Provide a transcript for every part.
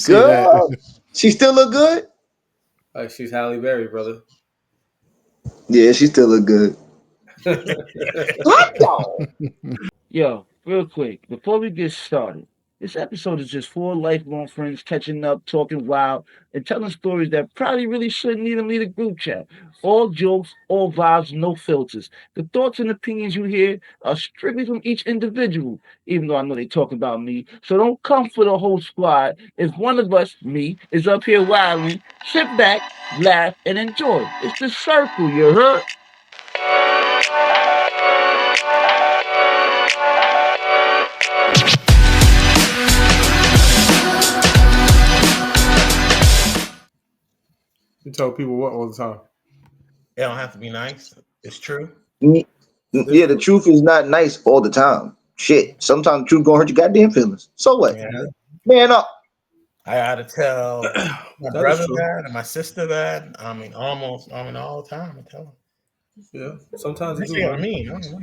See that? Good. She still look good? Like she's Halle Berry, brother. Yeah, she still look good. Hot dog. Yo, real quick, before we get started, this episode is just four lifelong friends catching up, talking wild, and telling stories that probably really shouldn't even lead a group chat. All jokes, all vibes, no filters. The thoughts and opinions you hear are strictly from each individual, even though I know they talk about me. So don't come for the whole squad. If one of us, me, is up here wilding, sit back, laugh, and enjoy. It's the circle, you heard? You tell people what all the time. It don't have to be nice. It's true. Yeah, the truth is not nice all the time. Shit. Sometimes the truth gonna hurt your goddamn feelings. So what? Yeah. Man up. I gotta tell my That is brother true. that and my sister that. I mean, all the time. I tell them. Yeah, sometimes you They do, say man. me. I don't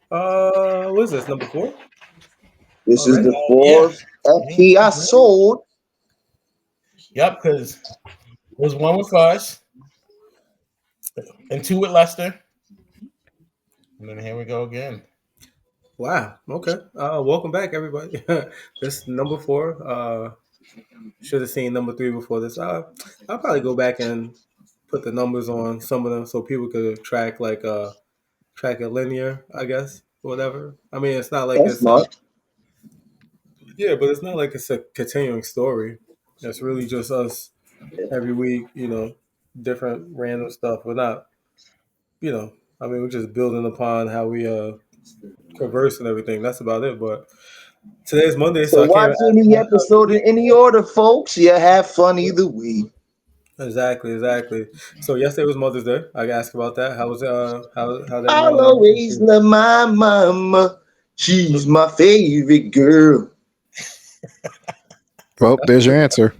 know. What is this, number 4? This is Already? the Yeah. fourth FP I sold. Yep, because it was one with us and 2 with Lester. And then here we go again. Wow. Okay. Welcome back, everybody. This number 4. Should have seen number 3 before this. I'll probably go back and put the numbers on some of them so people could track track it linear, I guess, or whatever. I mean, it's not like That's it's smart. yeah, but it's not like it's a continuing story. It's really just us every week, different random stuff. We're not, I mean, we're just building upon how we converse and everything. That's about it. But today's Monday, so So I can't watch even ask any about episode in any order, folks. You have fun either way. exactly. So yesterday was Mother's Day. I got asked about that. How was how that I'll mom? always love my mama. She's my favorite girl. Well, there's your answer.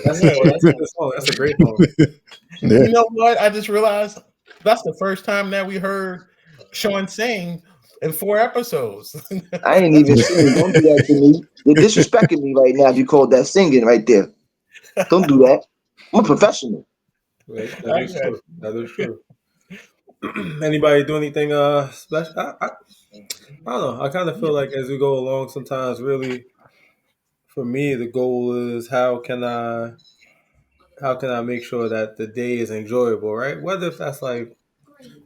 That's a good song. That's a great song. Yeah. You know what? I just realized that's the first time that we heard Sean sing in 4 episodes. I ain't even singing. Don't do that to me. You're disrespecting me right now if you call that singing right there. Don't do that. I'm a professional. Right? That is true. That is true. Anybody do anything special? I don't know. I kind of feel like as we go along, sometimes really, for me, the goal is how can I make sure that the day is enjoyable, right? Whether if that's like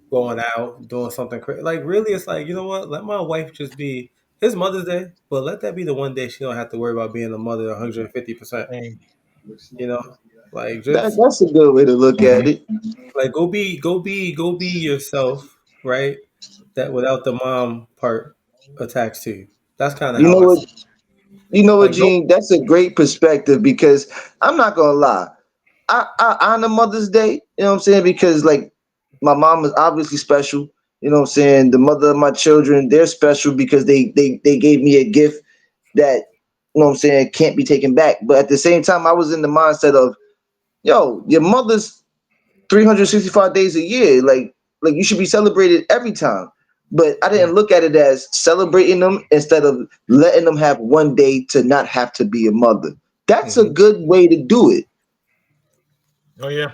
going out, doing something crazy, like really, it's like you know what? Let my wife just be. It's Mother's Day, but let that be the one day she don't have to worry about being a mother 150%. And You know, like just That's a good way to look at it. like go be yourself, right? That without the mom part attached to you. That's kind of You how know I see what? it. You know what, Like don't Gene? That's a great perspective because I'm not gonna lie. I honor Mother's Day, you know what I'm saying? Because like my mom is obviously special. You know what I'm saying? The mother of my children, they're special because they gave me a gift that you know what I'm saying can't be taken back. But at the same time, I was in the mindset of, yo, your mother's 365 days a year. Like you should be celebrated every time. But I didn't look at it as celebrating them instead of letting them have one day to not have to be a mother. That's a Mhm. good way to do it. oh yeah.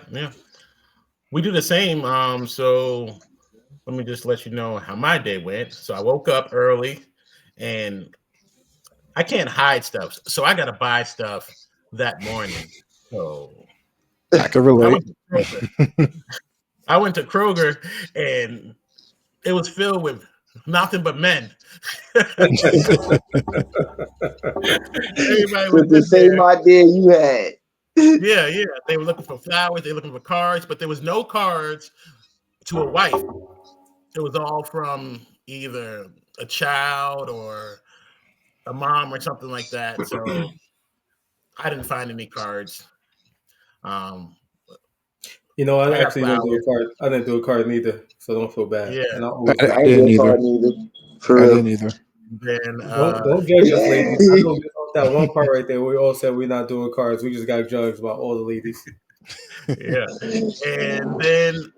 We do the same. So let me just let you know how my day went. So I woke up early and I can't hide stuff. So I gotta buy stuff that morning. So I can I relate. went to Kroger. I went to Kroger and it was filled with nothing but men. Everybody was With the in same there. idea you had. Yeah. They were looking for flowers, they were looking for cards, but there was no cards to a wife. It was all from either a child or a mom or something like that. So I didn't find any cards. Um, I I got actually didn't do a flowers. card. I didn't do a card neither, so don't feel bad. Yeah. And I I, always I I forget. ain't didn't do a either. card neither. For I real. didn't either. Then Don't judge us, ladies. I know just off that one part right there. We all said we're not doing cards. We just got judged by all the ladies. yeah. And then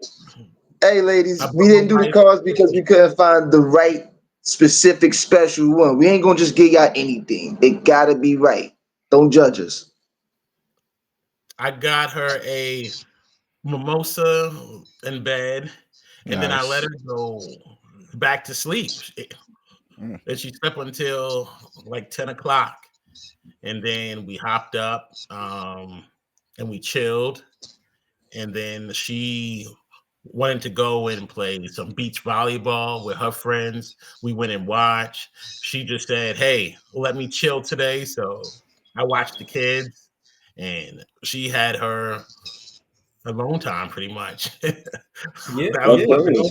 Hey I ladies, we bought my didn't do the wife. cards because we couldn't find the right specific special one. We ain't gonna just give y'all anything. It gotta be right. Don't judge us. I got her a mimosa in bed, and then I let Nice. her go back to sleep. Mm. And she slept until like 10 o'clock. And then we hopped up and we chilled. And then she wanted to go and play some beach volleyball with her friends. We went and watched. She just said, "Hey, let me chill today." So I watched the kids, and she had her alone time pretty much. Yeah, That was That's yeah. what. You flavor. know,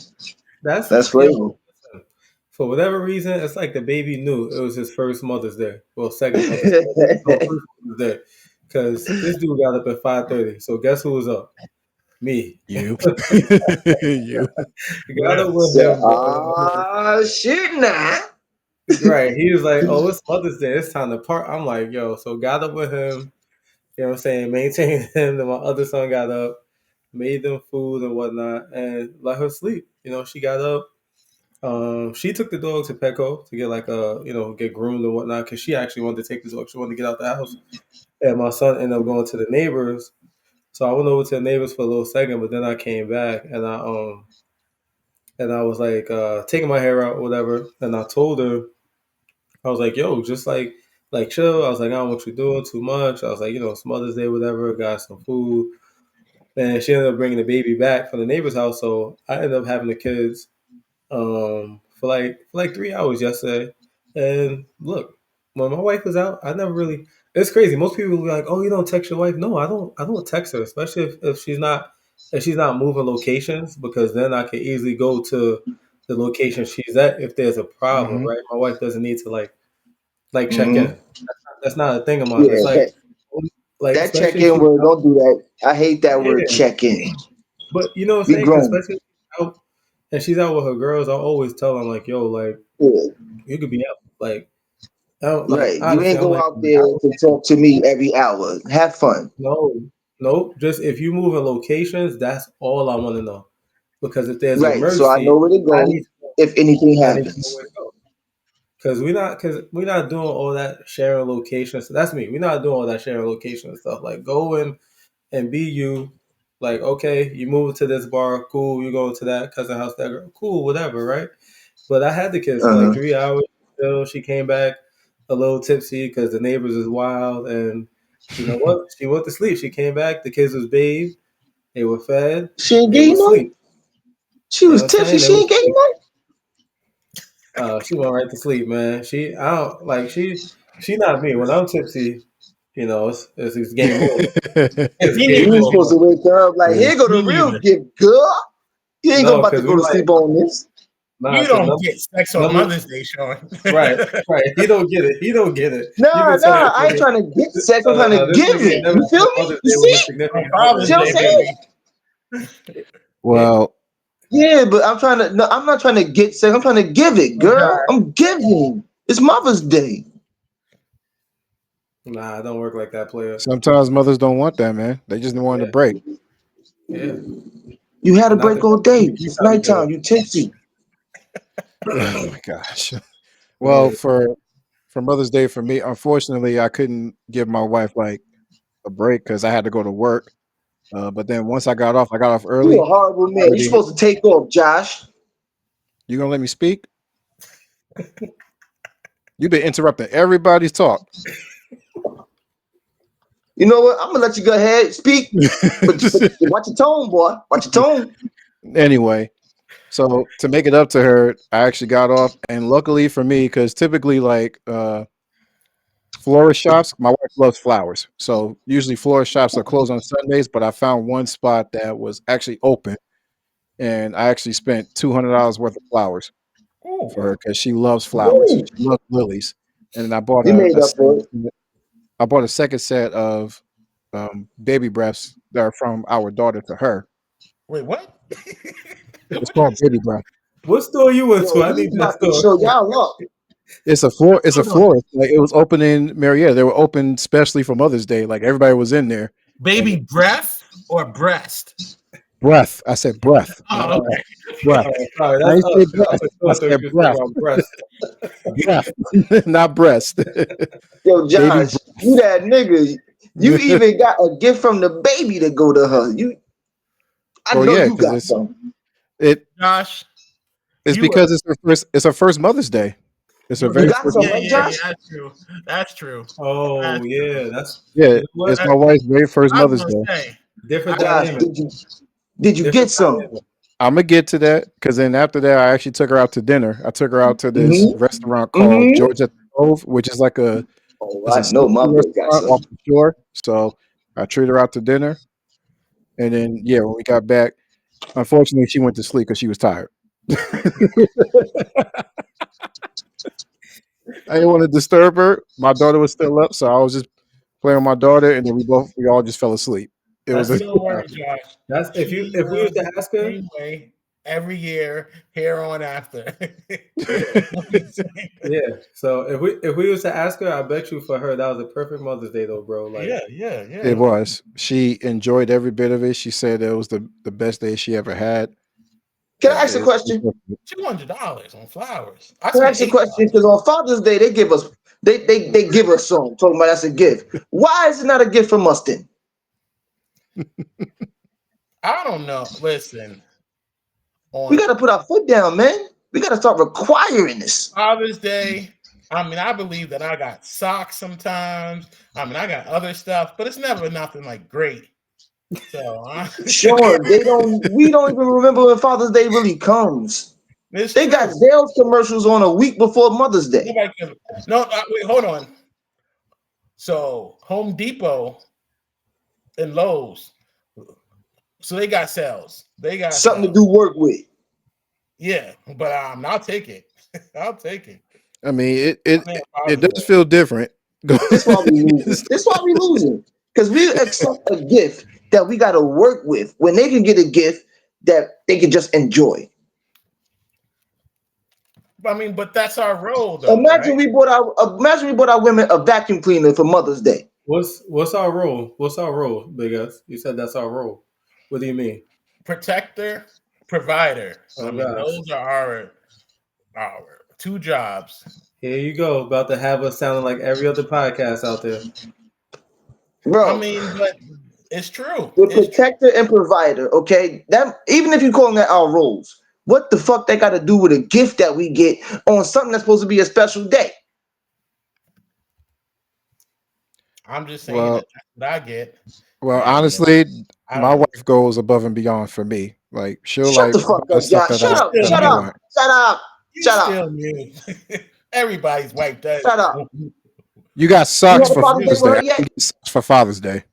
that's That's yo. flavor. Listen, for whatever reason, it's like the baby knew it was his first Mother's Day. Well, second Mother's Day. No, first Mother's Day. Because this dude got up at 5:30. So guess who was up? Me. You. You. Got up with So, him, bro. shit now. Right. He was like, "Oh, it's Mother's Day. It's time to part." I'm like, "Yo." So got up with him. You know what I'm saying? Maintained him. Then my other son got up, made them food and whatnot, and let her sleep. You know, she got up. She took the dog to Petco to get like get groomed and whatnot because she actually wanted to take the dog. She wanted to get out the house, and my son ended up going to the neighbors. So I went over to the neighbors for a little second, but then I came back and I was like taking my hair out or whatever, and I told her I was like, "Yo, just like chill." I was like, "I don't want you doing too much." I was like, "It's Mother's Day, whatever. Got some food." And she ended up bringing the baby back from the neighbor's house, so I ended up having the kids for like 3 hours yesterday. And look, when my wife was out, I never really. It's crazy. Most people will be like, "Oh, you don't text your wife?" No, I don't. I don't text her, especially if she's not moving locations, because then I can easily go to the location she's at if there's a problem. Hmm. Right? My wife doesn't need to like check Hmm. in. That's not a thing of mine. It's Yeah, like that especially check if in she's word. out. Don't do that. I hate that word Yeah, check in. but you know what I'm We saying? Because grown. especially if she's out and she's out with her girls, I always tell them like, "Yo, like Yeah, you could be out. Like I don't like right. You honestly. ain't I'm go like out there to talk to me every hour. Have fun. no, no. Just if you move in locations, that's all I want to know. Because if there's an Right. So I emergency, know where to I go need to know. if anything I need to know happens. where to go. Because we're not doing all that sharing locations. So that's me. We're not doing all that sharing location and stuff. Like go and be you. Like, okay, you move to this bar, cool. You go to that cousin house, that girl, cool, whatever, right? But I had the kids for like Uh-huh. 3 hours. Still, she came back a little tipsy because the neighbors is wild, and you know what? She went to sleep. She came back. The kids was bathed. They were fed. She ain't They gave were you none. asleep. She You know was what I'm tipsy. saying? They She were ain't gave you asleep. none. She went right to sleep, man. I don't like she not me. When I'm tipsy, it's game over. It's He game You needs was to supposed over. to wake her up like, Yeah. here go the he real needs gift, girl. You ain't gonna No, about to because we go to like sleep on this. nah, You because don't get sex on number Mother's Day, Sean. right, right. He don't get it. He don't get it. You've Nah, been telling nah. this I ain't nigga. trying to get sex. I'm trying to This give nigga ain't it. never You feel spent me? Mother's You Day with see? his On significant other See Father's and what I'm Day, shit. saying? maybe. Yeah. Well, Yeah, but I'm trying to. No, I'm not trying to get sex. I'm trying to give it, Oh, girl. God. I'm giving. It's Mother's Day. Nah, it don't work like that, player. sometimes mothers don't want that, man. They just want a Yeah, break. yeah. You had a And not to break all mention day. you It's trying to get nighttime. it. You tipsy. Oh my gosh. Well, Yeah. for Mother's Day for me, unfortunately, I couldn't give my wife like a break because I had to go to work. But then once I got off You a early. horrible man. You Already, supposed to take off, Josh. you gonna let me speak? You've been interrupting everybody's talk. You know what? I'm gonna let you go ahead speak, but watch your tone, boy. Watch your tone. Anyway, so to make it up to her, I actually got off, and luckily for me, because typically like florist shops, my wife loves flowers, so usually florist shops are closed on Sundays. But I found one spot that was actually open, and I actually spent $200 worth of flowers Oh, for her because she loves flowers. Woo. She loves lilies, and then I bought You made a up for second. it. I bought a second set of baby breaths that are from our daughter to her. wait, what? It's called baby breath. What store you went to? Yo, I he's need that about to store. show y'all up. It's a floor. It's a Hold on. florist. Like it was open in Marietta. They were open specially for Mother's Day. Like everybody was in there. And Baby breath or breast? breath. I said breath, not Oh, breath. okay. Breath. Sorry, I that's didn't us. say 'Cause I breath. was I thought you said were talking breath. about breast. Breath, not breast. Yo, Baby Josh, you that nigga. You even got a gift from the baby to go to her. I Well, know yeah, you because got some. it Josh, it's you were because it's her first Mother's Day. It's her you You very got first. some, yeah, right, yeah, yeah, Josh? that's true. That's true. Oh That's true. yeah, that's Yeah, you know what? it's Uh, my wife's very first I was Mother's gonna Day. say, Different I Josh, dynamic. think did you get Different some? dynamic. I'm gonna get to that because then after that, I actually took her out to dinner. I took her out to this Mm-hmm. restaurant called Mm-hmm. George at the Cove, which is like Oh, it's a I know seafood my boy got restaurant off some. the shore. So I treated her out to dinner, and then yeah, when we got back, unfortunately, she went to sleep because she was tired. I didn't want to disturb her. My daughter was still up, so I was just playing with my daughter, and then we all just fell asleep. It was That's a but don't wow. worry, Josh. That's She if we was was to the ask her, same way every year, here on after. The same. yeah. So if we was to ask her, I bet you for her that was a perfect Mother's Day though, bro. Like Yeah, yeah, you It yeah. know, was. She enjoyed every bit of it. She said it was the best day she ever had. Can I ask a It's question? $200 on flowers. I Can I spent ask a question? $8. Because on Father's Day they give us some talking about that's a gift. Why is it not a gift from us then? I don't know. Listen, We on got to put our foot down, man. We got to start requiring this. Father's Day, I mean, I believe that I got socks sometimes. I mean, I got other stuff, but it's never nothing like great. So Sean, they don't. We don't even remember when Father's Day really comes. it's They got true. Zales commercials on a week before Mother's Day. Nobody can. No, wait, hold on. So Home Depot and Lowe's, so they got sales. They got Something to sales. do work with. Yeah, but I'll take it. I'll take it. I mean, I mean, it Father's does Day. feel different. This why we losing. This why we losing. Because we accept a gift that we got to work with when they can get a gift that they can just enjoy. I mean, but that's our role, though, right? Imagine we bought our women a vacuum cleaner for Mother's Day. what's our role? What's our role, Big S? You said that's our role. What do you mean? Protector, provider. I Oh mean, gosh. those are our two jobs. Here you go, about to have us sounding like every other podcast out there. I Bro, mean, but it's true. we're It's true. protector and provider, okay? That even if you're calling that our roles, what the fuck that got to do with a gift that we get on something that's supposed to be a special day? I'm just saying well, that that's what I get, well, and honestly, I my don't. wife goes above and beyond for me. Like she'll Shut like the fuck buy up, stuff Josh. that You Shut up. still Shut I up. mute. want. Shut up. You Shut up. still mute. Everybody's wiped that. Shut up. You got You socks had a for Father's Day Father's with Day. her I yet? didn't get socks for Father's Day.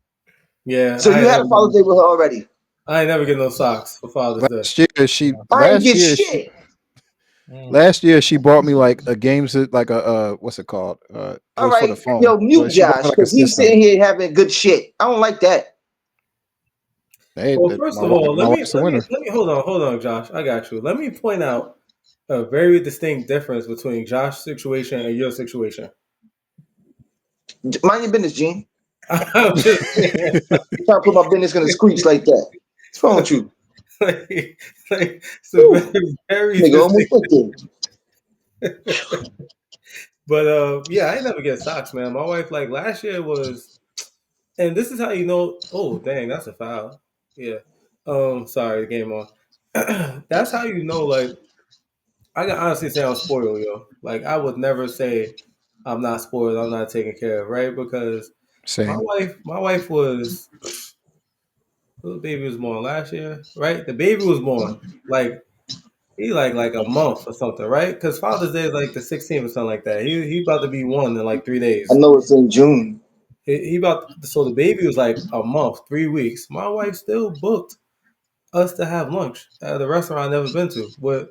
Yeah, So you had a Father's Day with her already. I ain't never get no socks for Father's Day. I ain't get shit. Mm. last year she bought me like a game like a what's it called? It All was for right. the phone, Yo, mute but she bought me Josh, like a because he's system. sitting here having good shit. I don't like that. Hey, Well, first of all, my wife's a winner. let me hold on, Josh. I got you. Let me point out a very distinct difference between Josh's situation and your situation. Mind your business, Gene. I'm just saying, Trying to put my business in the screech like that. What's wrong with you? like it's a Whew, very nigga almost distinct. went there. But yeah, I ain't never get socks, man. My wife like last year was, and this is how you know. Oh, dang, that's a foul. Yeah. Sorry, the game on. That's how you know. Like, I can honestly say I'm spoiled, yo. Like, I would never say I'm not spoiled. I'm not taken care of, right? Because Same. my wife was, the baby was born last year, right? The baby was born like he like a month or something, right? Because Father's Day is like the 16th or something like that. He about to be 1 in like 3 days. I know it's in June. He about so the baby was like a month, 3 weeks. My wife still booked us to have lunch at a restaurant I've never been to with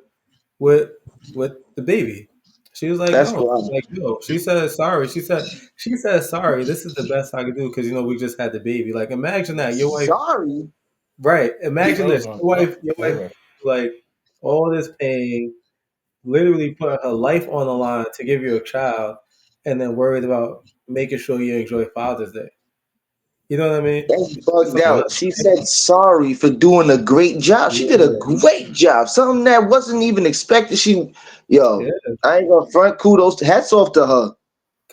with the baby. She was like, That's no, wild. like no. She said sorry. She said sorry. This is the best I could do because we just had the baby. Like imagine that your wife, Sorry. right? Yeah, Imagine those this. ones are Your wife, forever. like all this pain, literally put her life on the line to give you a child, and then worried about making sure you enjoy Father's Day. You know what I mean? That's It's a bugged lot. out. She said sorry for doing a great job. She did a Yeah, great job. Something that wasn't even expected. yeah. I ain't gonna front kudos. Hats off to her.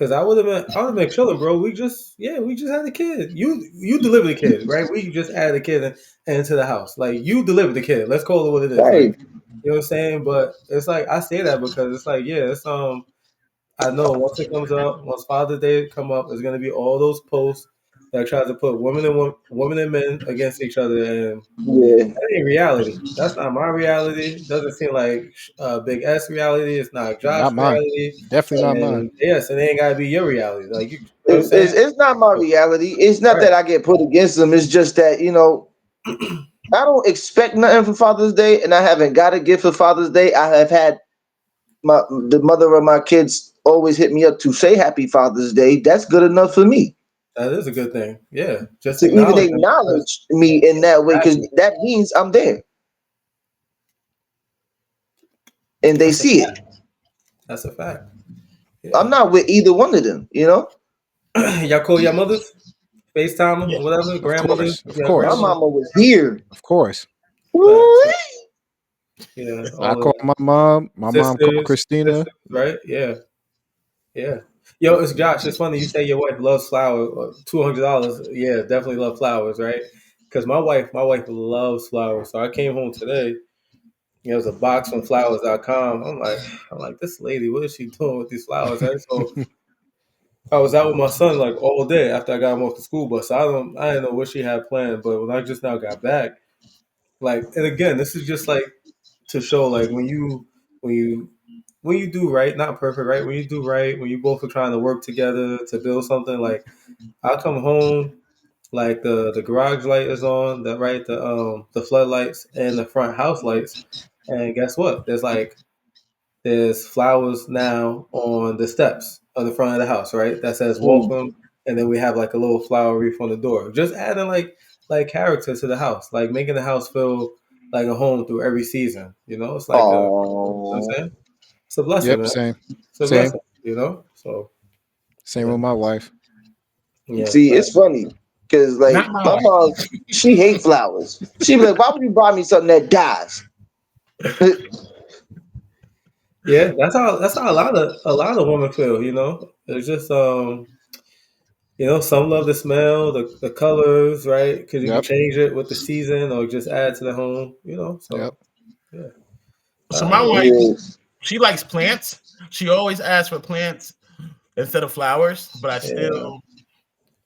Cause I would have been chilling, bro. We just had a kid. You delivered the kid, right? We just added a kid into the house. Like you delivered the kid. Let's call it what it is. Like Right. you know what I'm saying? But it's like I say that because it's like it's I know once it comes up, once Father's Day come up, there's gonna be all those posts that try to put women and men against each other, and Yeah. that ain't reality. That's not my reality. Doesn't seem like Big S reality. It's not Josh Not mine. reality. Definitely not mine. And yes, it ain't gotta be your reality. Like you know what I'm saying? It's not my reality. It's not Right. that I get put against them. It's just that, I don't expect nothing for Father's Day, and I haven't got a gift for Father's Day. I have had the mother of my kids always hit me up to say Happy Father's Day. That's good enough for me That is a good thing. Yeah. Just to even acknowledge them because acknowledge me in that way, because that means I'm there and they that's a see it. that's a fact. I'm Yeah. not with either one of them. Y'all call your mothers? FaceTime Yeah. or whatever, Of grandmothers, course. Of yeah, My course. grandma. mama was here. Of course. Facts. Woo! Yeah. I All call the my mom. My mom called sisters, Christina. right? Yeah. Yeah. Yo, it's Josh. It's funny you say your wife loves flowers. $200. Yeah, definitely love flowers, right? Because my wife loves flowers. So I came home today. There was a box from flowers.com. I'm like, this lady, what is she doing with these flowers? Right? So I was out with my son like all day after I got him off the school bus. So I didn't know what she had planned, but when I just now got back, like, and again, this is just like to show like when you when you do right, not perfect, right? When you do right, when you both are trying to work together to build something, like I come home, like the garage light is on, the floodlights and the front house lights, and guess what? There's flowers now on the steps on the front of the house, right? That says Mm. welcome, and then we have like a little flower wreath on the door. Just adding like character to the house, like making the house feel like a home through every season. You know, it's like you know what I'm Oh, saying? It's a blessing, Yep. man. Same. It's a Same. blessing, you know? So Same yeah. with my wife. Yeah. see, it's funny because Not like my my wife. mom, she hate flowers. She be like, "Why would you buy me something that dies?" Yeah, that's how a lot of women feel, you know? It's just some love the smell, the colors, right? Because you can Yep. change it with the season or just add to the home, you know? Yep. So yeah. So I my get it. wife, Yeah. she likes plants. She always asks for plants instead of flowers, but Yeah.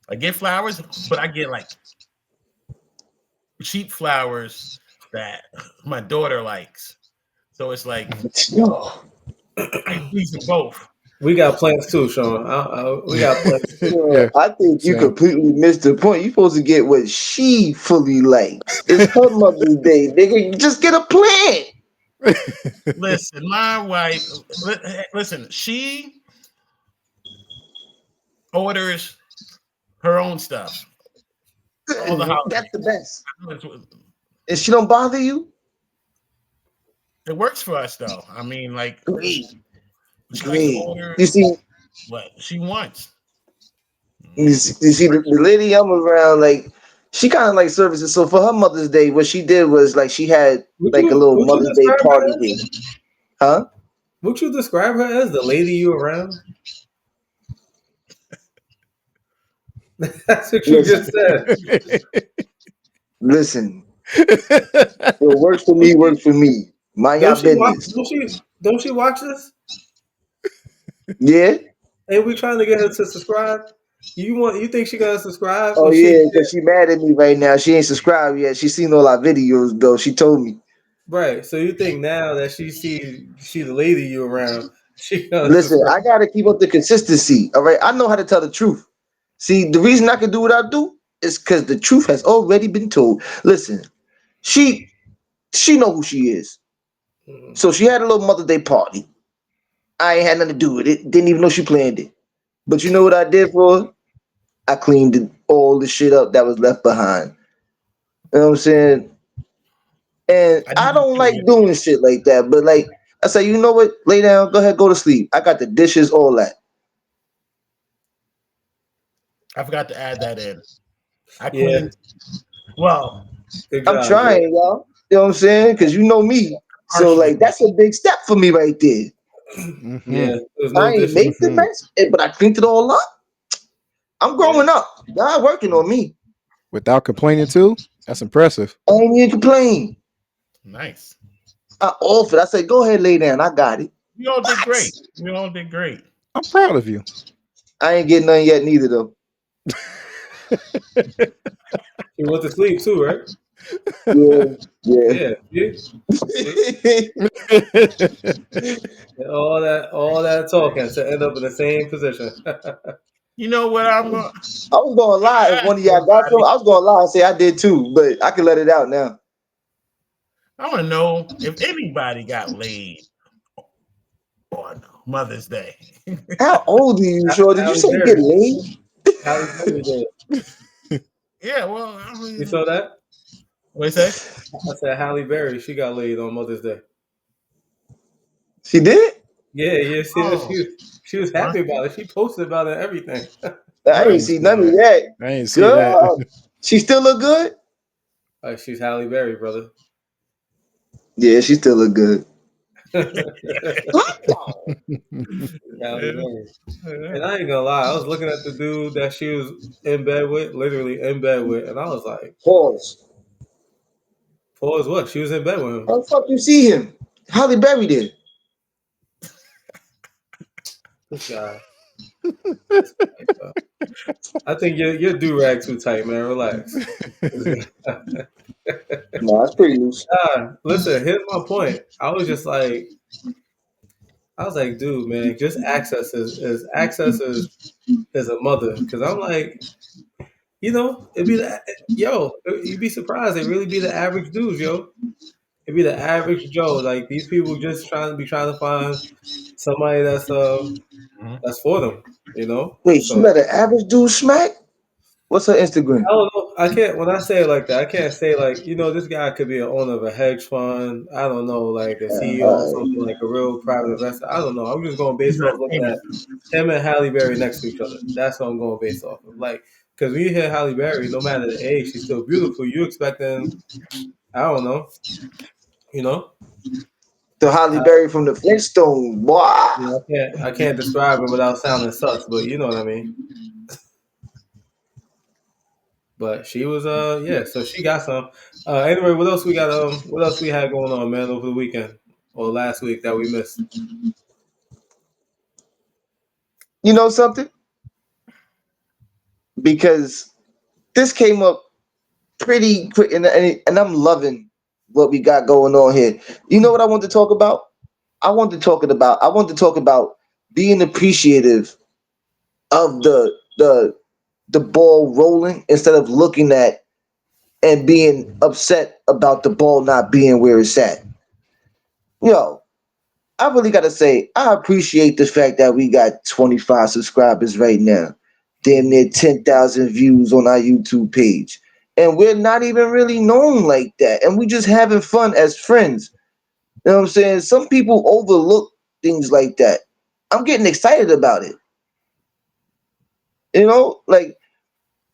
I get flowers, but I get like cheap flowers that my daughter likes. So it's like Yo, I please them both. We got plants too, Sean. We got plants too. yo, Yeah. I think you Same. completely missed the point. You supposed to get what she fully likes. It's her Mother's Day, nigga. You just get a plant. Listen, my wife. Listen, she orders her own stuff. All the That's the best. holidays. And she don't bother you. It works for us though. I mean, like Great, she likes to great. order You see, what she wants. you see the lady I'm around, like she kind of like services. So for her Mother's Day, what she did was like she had Would like a you little would you Mother's Day describe her party as? here, huh? Would you describe her as the lady you around? That's what you just Listen, said. listen. What works for me, works for me. Mind Don't y'all she watch? business. Don't she watch this? Yeah. Ain't we trying to get her to subscribe? You think she gonna subscribe Oh when she yeah, because she mad at me right now. She ain't subscribed yet. She seen all our videos though. She told me. right? So you think now that she the lady you around, she gonna Listen, subscribe? I gotta keep up the consistency. All right. I know how to tell the truth. See, the reason I can do what I do is because the truth has already been told. Listen, she she know who she is. Mhm. So she had a little Mother's Day party. I ain't had nothing to do with it. Didn't even know she planned it. But you know what I did for her? I cleaned all the shit up that was left behind. You know what I'm saying? And I do I that don't too. like Yeah. doing shit like that. But like I say, you know what? Lay down, go ahead, go to sleep. I got the dishes, all that. I forgot to add that in. I Yeah, cleaned. Well, good I'm job. Yeah. trying, y'all. You know what I'm saying? Because you know me. So like partially. that's a big step for me right there. Yeah, Mhm. there's I no ain't dishes. make the mess, but I cleaned it all up. I'm growing up. God working on me. Without complaining too. That's impressive. I ain't even complain. Nice. I offered. I said, go ahead, lay down. I got it. We all did What? great. We all did great. I'm proud of you. I ain't getting none yet neither though. He went to sleep too, right? Yeah, yeah. Yeah. See? All that talking to end up in the same position. You know what? I was gonna lie if one of y'all got some. I was gonna lie and say I did too, but I can let it out now. I want to know if anybody got laid on Mother's Day. How old are you, Shaw? Did you Halle say you get Berry. laid? Halle Berry did. Yeah, well, I You mean, saw that? what do you say? I said Halle Berry. She got laid on Mother's Day. She did? Yeah. See that? Oh, She was my, happy about it. She posted about it and everything. I I ain't ain't nice. see see none of that. that. I ain't see that. Girl, she still look good? Like she's Halle Berry, brother. Yeah, she still look good. Halle Berry. Yeah. And I ain't gonna lie, I was looking at the dude that she was in bed with, literally in bed with, and I was like, Pause. pause what? She was in bed with him. How the fuck you see him? Halle Berry did. This guy. I think your do rag too tight, man. Relax. No, that's pretty loose. Listen, here's my point. I was like, dude, man, just access is a mother. Cause I'm like, it'd be you'd be surprised. It really be the average dudes, yo. It'd be the average Joe. Like these people just trying to find somebody Mhm. that's for them, you know? Wait, she So let an average dude smack? What's her Instagram? I don't know. I can't when I say it like that, I can't say like, this guy could be an owner of a hedge fund. I don't know, like a CEO of something like a real private investor. I don't know. I'm just going He's based not off looking famous. at him and Halle Berry next to each other. That's what I'm going based off of. Like, because when you hear Halle Berry, no matter the age, she's still beautiful. You expecting, I don't know, you know? The Halle I, Berry from the Flintstones. Boy. I can't describe it without sounding sus, but you know what I mean. But she was so she got some. Anyway, what else we had going on, man, over the weekend or last week that we missed? You know something? Because this came up pretty quick, and I'm loving what we got going on here. You know what I want to talk about? I want to talk about being appreciative of the ball rolling instead of looking at and being upset about the ball not being where it's at. Yo, I really gotta say, I appreciate the fact that we got 25 subscribers right now. Damn near 10,000 views on our YouTube page. And we're not even really known like that. And we just having fun as friends. You know what I'm saying? Some people overlook things like that. I'm getting excited about it. Like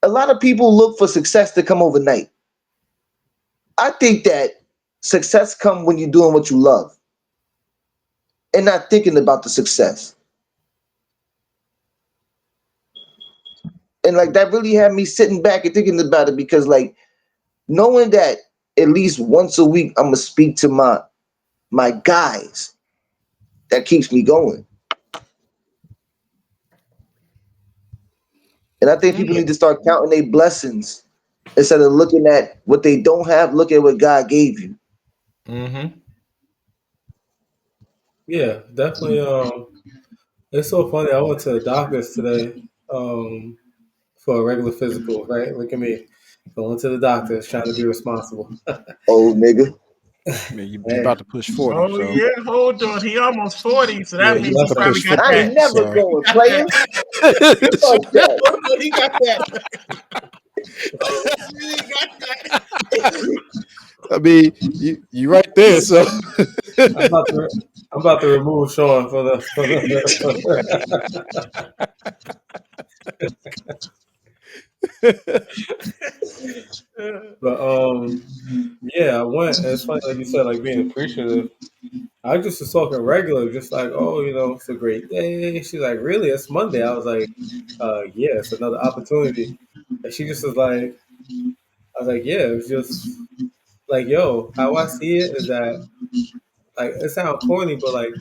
a lot of people look for success to come overnight. I think that success come when you're doing what you love and not thinking about the success. And like that really had me sitting back and thinking about it because like knowing that at least once a week I'm gonna speak to my guys, that keeps me going. And I think people Yeah. need to start counting their blessings instead of looking at what they don't have. Look at what God gave you. Mm-hmm. Yeah, definitely. It's so funny. I went to the doctor's today for a regular physical. Right, look at me going to the doctor's trying to be responsible. Old nigga. I mean, you Hey, about to push 40, Oh so yeah, hold on. He almost 40, so yeah, that he means about he to left probably push got 50. I that. ain't never So going, Got player. that. Fuck that. Oh no, he got that. Oh, he got that. I mean, you right there. So I'm about to I'm about to remove Sean for the but yeah, I went. And it's funny, like you said, like being appreciative. I just was talking regular, just like, oh, it's a great day. She's like, really? It's Monday. I was like, yeah, it's another opportunity. And she just was like, I was like, yeah, it's just like, yo, how I see it is that, like, it sounds corny, but like,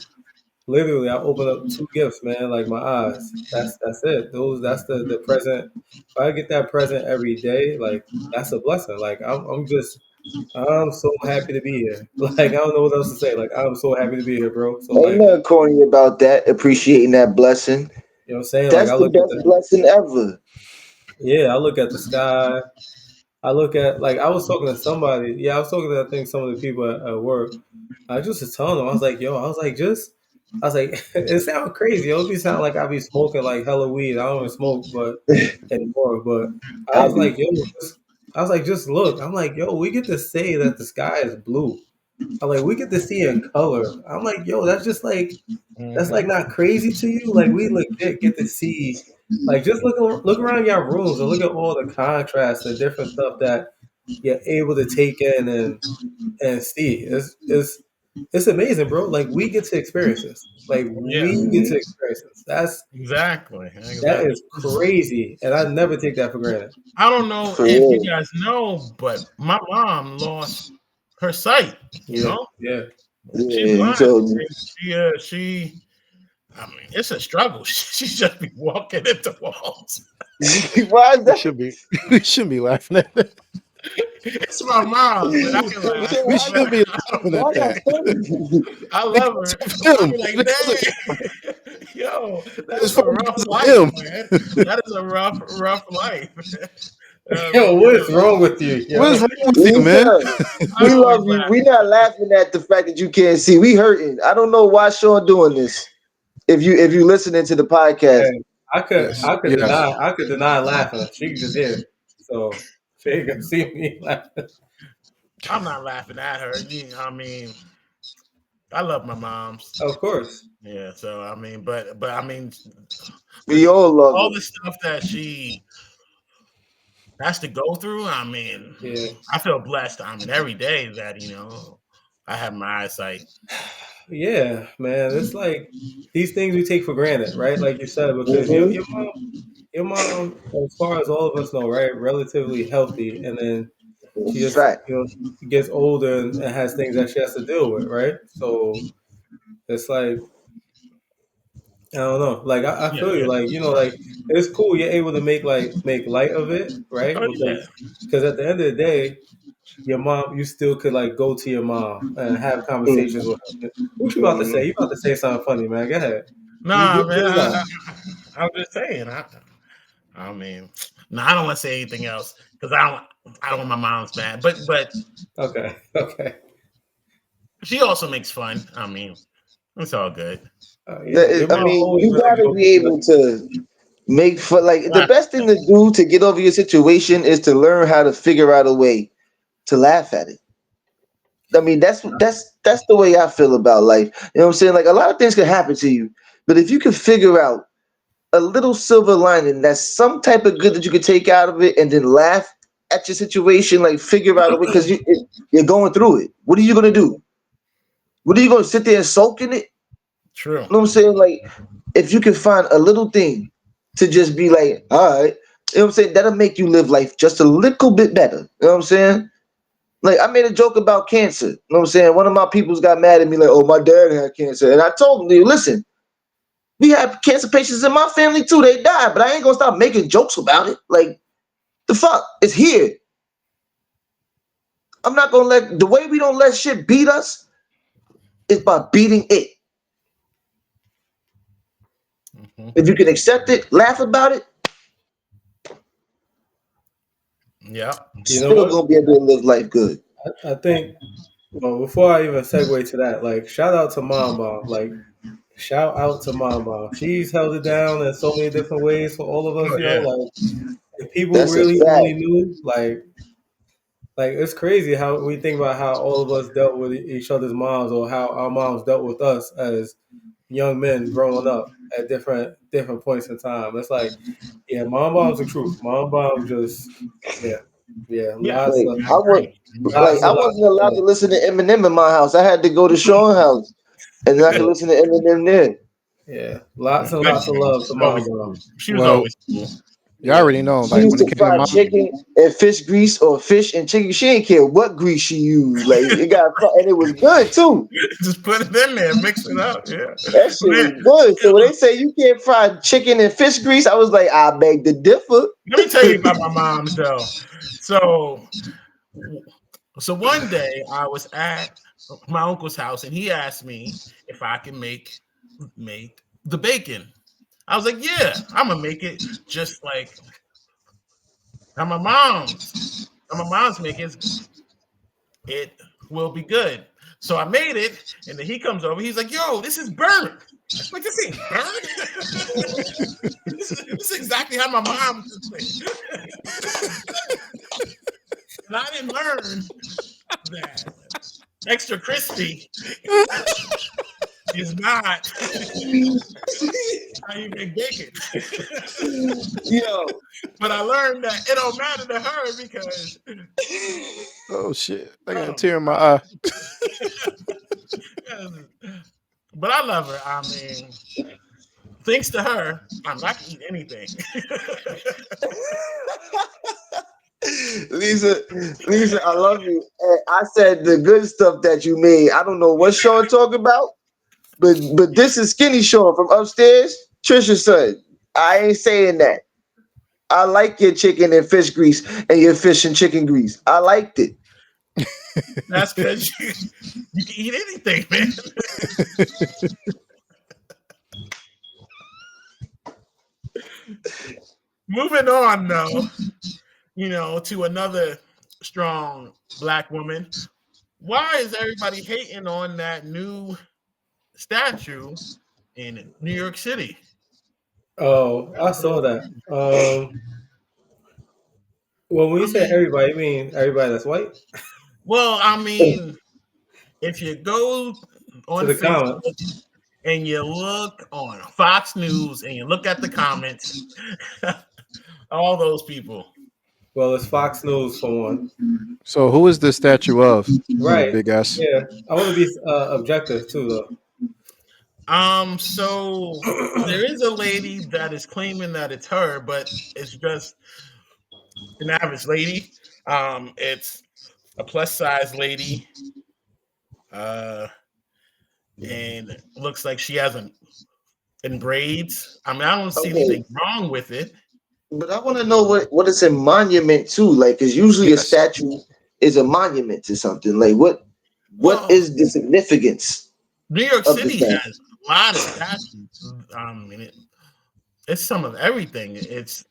literally, I open up two gifts, man. Like my eyes. That's it. That's the present. If I get that present every day, like that's a blessing. Like I'm so happy to be here. Like I don't know what else to say. Like I'm so happy to be here, bro. So Ain't like, nothing corny about that. Appreciating that blessing. you know what I'm saying? Like That's I the look at best blessing ever. I look at the sky. I look at like I was talking to somebody. Yeah, I was talking to I think some of the people at work. I just was telling them. I was like, yo, I was like, it sounds crazy. It would be sound like I be smoking like hella weed. I don't even smoke, but anymore. But I I was do. like, yo, I was like, just look. I'm like, yo, we get to say that the sky is blue. I'm like, we get to see it in color. I'm like, yo, that's like not crazy to you. Like we legit get to see, like just look around your rooms and look at all the contrast and different stuff that you're able to take in and see. It's amazing, bro. Like we get to experience this. Like Yeah, we get Mhm. to experience this. exactly, That exactly. is crazy, and I never take that for granted. I don't know For if you real. guys know, but my mom lost her sight. You Yeah, know, yeah, she's Yeah, you blind. told me. She. I mean, it's a struggle. She just be walking into walls. Why is We that? should be we shouldn't be laughing at that. It's my mom, but I can So laugh. We why should y'all, be I laughing why at y'all that funny? I love because her. of I him. be like, Because of dang, yo, that it's is a funny rough because of life, him. man. That is a rough life. I Yo, mean, what is wrong with you, What is yo? wrong with you, man? Lisa, I we always love you. laugh. We not laughing at the fact that you can't see. We hurting. I don't know why Sean doing this. If you listening to the podcast, Hey, Yes. Yes. I could deny laughing. She can just hear, so she ain't gonna see me laughing. I'm not laughing at her. I mean, I love my moms. Of course, Yeah, so I mean, but I mean, we with all love all her. the stuff that she has to go through, I mean, yeah. I feel blessed. I mean, every day that I have my eyesight. Yeah, man, it's like these things we take for granted, right? Like you said, because Hmm. your mom, as far as all of us know, right, relatively healthy, and then she It's a just, fact. gets older and has things that she has to deal with, right? So it's like I don't know, like I Yeah, feel you, yeah. like like it's cool you're able to make light of it, right? Oh yeah, Because at the end of the day, your mom, you still could like go to your mom and have conversations Mhm. with her. What you about to say? You about to say something funny, man? Go ahead. nah, Get man. it out. I'm just saying. I mean, no, I don't want to say anything else because I don't want my mom's mad. But Okay. Okay. she also makes fun. I mean, it's all good. Yeah. Your I mom mean, always you been a gotta joke. be able to make fun. Like the Laugh. best thing to do to get over your situation is to learn how to figure out a way to laugh at it. I mean, that's the way I feel about life. You know what I'm saying? Like a lot of things can happen to you, but if you can figure out a little silver lining, that's some type of good that you can take out of it, and then laugh at your situation, like figure out a way because you're going through it. What are you gonna do? What are you gonna sit there and sulk in it? True. You know what I'm saying? Like if you can find a little thing to just be like, all right, you know what I'm saying? That'll make you live life just a little bit better. You know what I'm saying? Like I made a joke about cancer. You know what I'm saying? One of my peoples got mad at me like, "Oh, my dad had cancer," and I told him, "Listen, we have cancer patients in my family too. They died, but I ain't gonna stop making jokes about it. Like the fuck, it's here. I'm not gonna let the way we don't let shit beat us is by beating it. Hmm. If you can accept it, laugh about it, Yep. You know still what? gonna be able to live life good. I think. Well, before I even segue to that, like shout out to Mom Bomb. Like shout out to Mom Bomb. She's held it down in so many different ways for all of us. Oh yeah. Like if people That's a really only fact. knew, like it's crazy how we think about how all of us dealt with each other's moms or how our moms dealt with us as young men growing up at different points in time. It's like, yeah, mom bomb's the truth. Mom bomb just yeah, yeah, Yeah. Like I agree. I I lots and agree. wasn't lots. allowed to listen to Eminem in my house. I had to go to Sean's house. And then I can listen to Eminem there. Yeah, lots and But lots of love to always Mama. cool. She was Well, always cool. you already know, She like used when it to came to fry mom, chicken and fish grease or fish and chicken. She didn't care what grease she used. Like it got and it was good too. Just put it in there, mix it up. Yeah, That shit man. was good. So when they say you can't fry chicken and fish grease, I was like, I beg to differ. Let me tell you about my mom's though. So, so one day I was at my uncle's house and he asked me if I can make the bacon. I was like, yeah, I'm gonna make it just like how my mom's. How my mom's make it will be good. So I made it, and then he comes over. He's like, "Yo, this is burnt." I'm like, "This ain't burnt. This is exactly how my mom cooks it." And I didn't learn that extra crispy is not how you make bacon. Yo, But I learned that it don't matter to her because oh shit, I got a um, tear in my eye. but I love her. I mean, thanks to her, I can eat anything. Lisa, Lisa, I love you. And I said the good stuff that you made. I don't know what Sean talking about, but this is Skinny Sean from upstairs, Trisha's son. I ain't saying that. I like your chicken and fish grease and your fish and chicken grease. I liked it. That's because you can eat anything, man. Moving on, though, to another strong black woman. Why is everybody hating on that new statue in New York City? Oh, I saw that. Well, when you I say mean, everybody, you mean everybody that's white? well, I mean, if you go To on the comments. Facebook and you look on Fox News and you look at the comments, all those people. Well, it's Fox News for one. So who is this statue of? Right. Big ass. Yeah. I want to be objective too, though. So there is a lady that is claiming that it's her, but it's just an average lady. It's a plus size lady, uh, and looks like she has in braids. I mean, I don't see Okay, anything wrong with it. but I want to know what it's a monument to. Like, because usually a Yes. statue is a monument to something. Like, what Well, is the significance New York of the City statue? has a lot of statues. It's some of everything. It's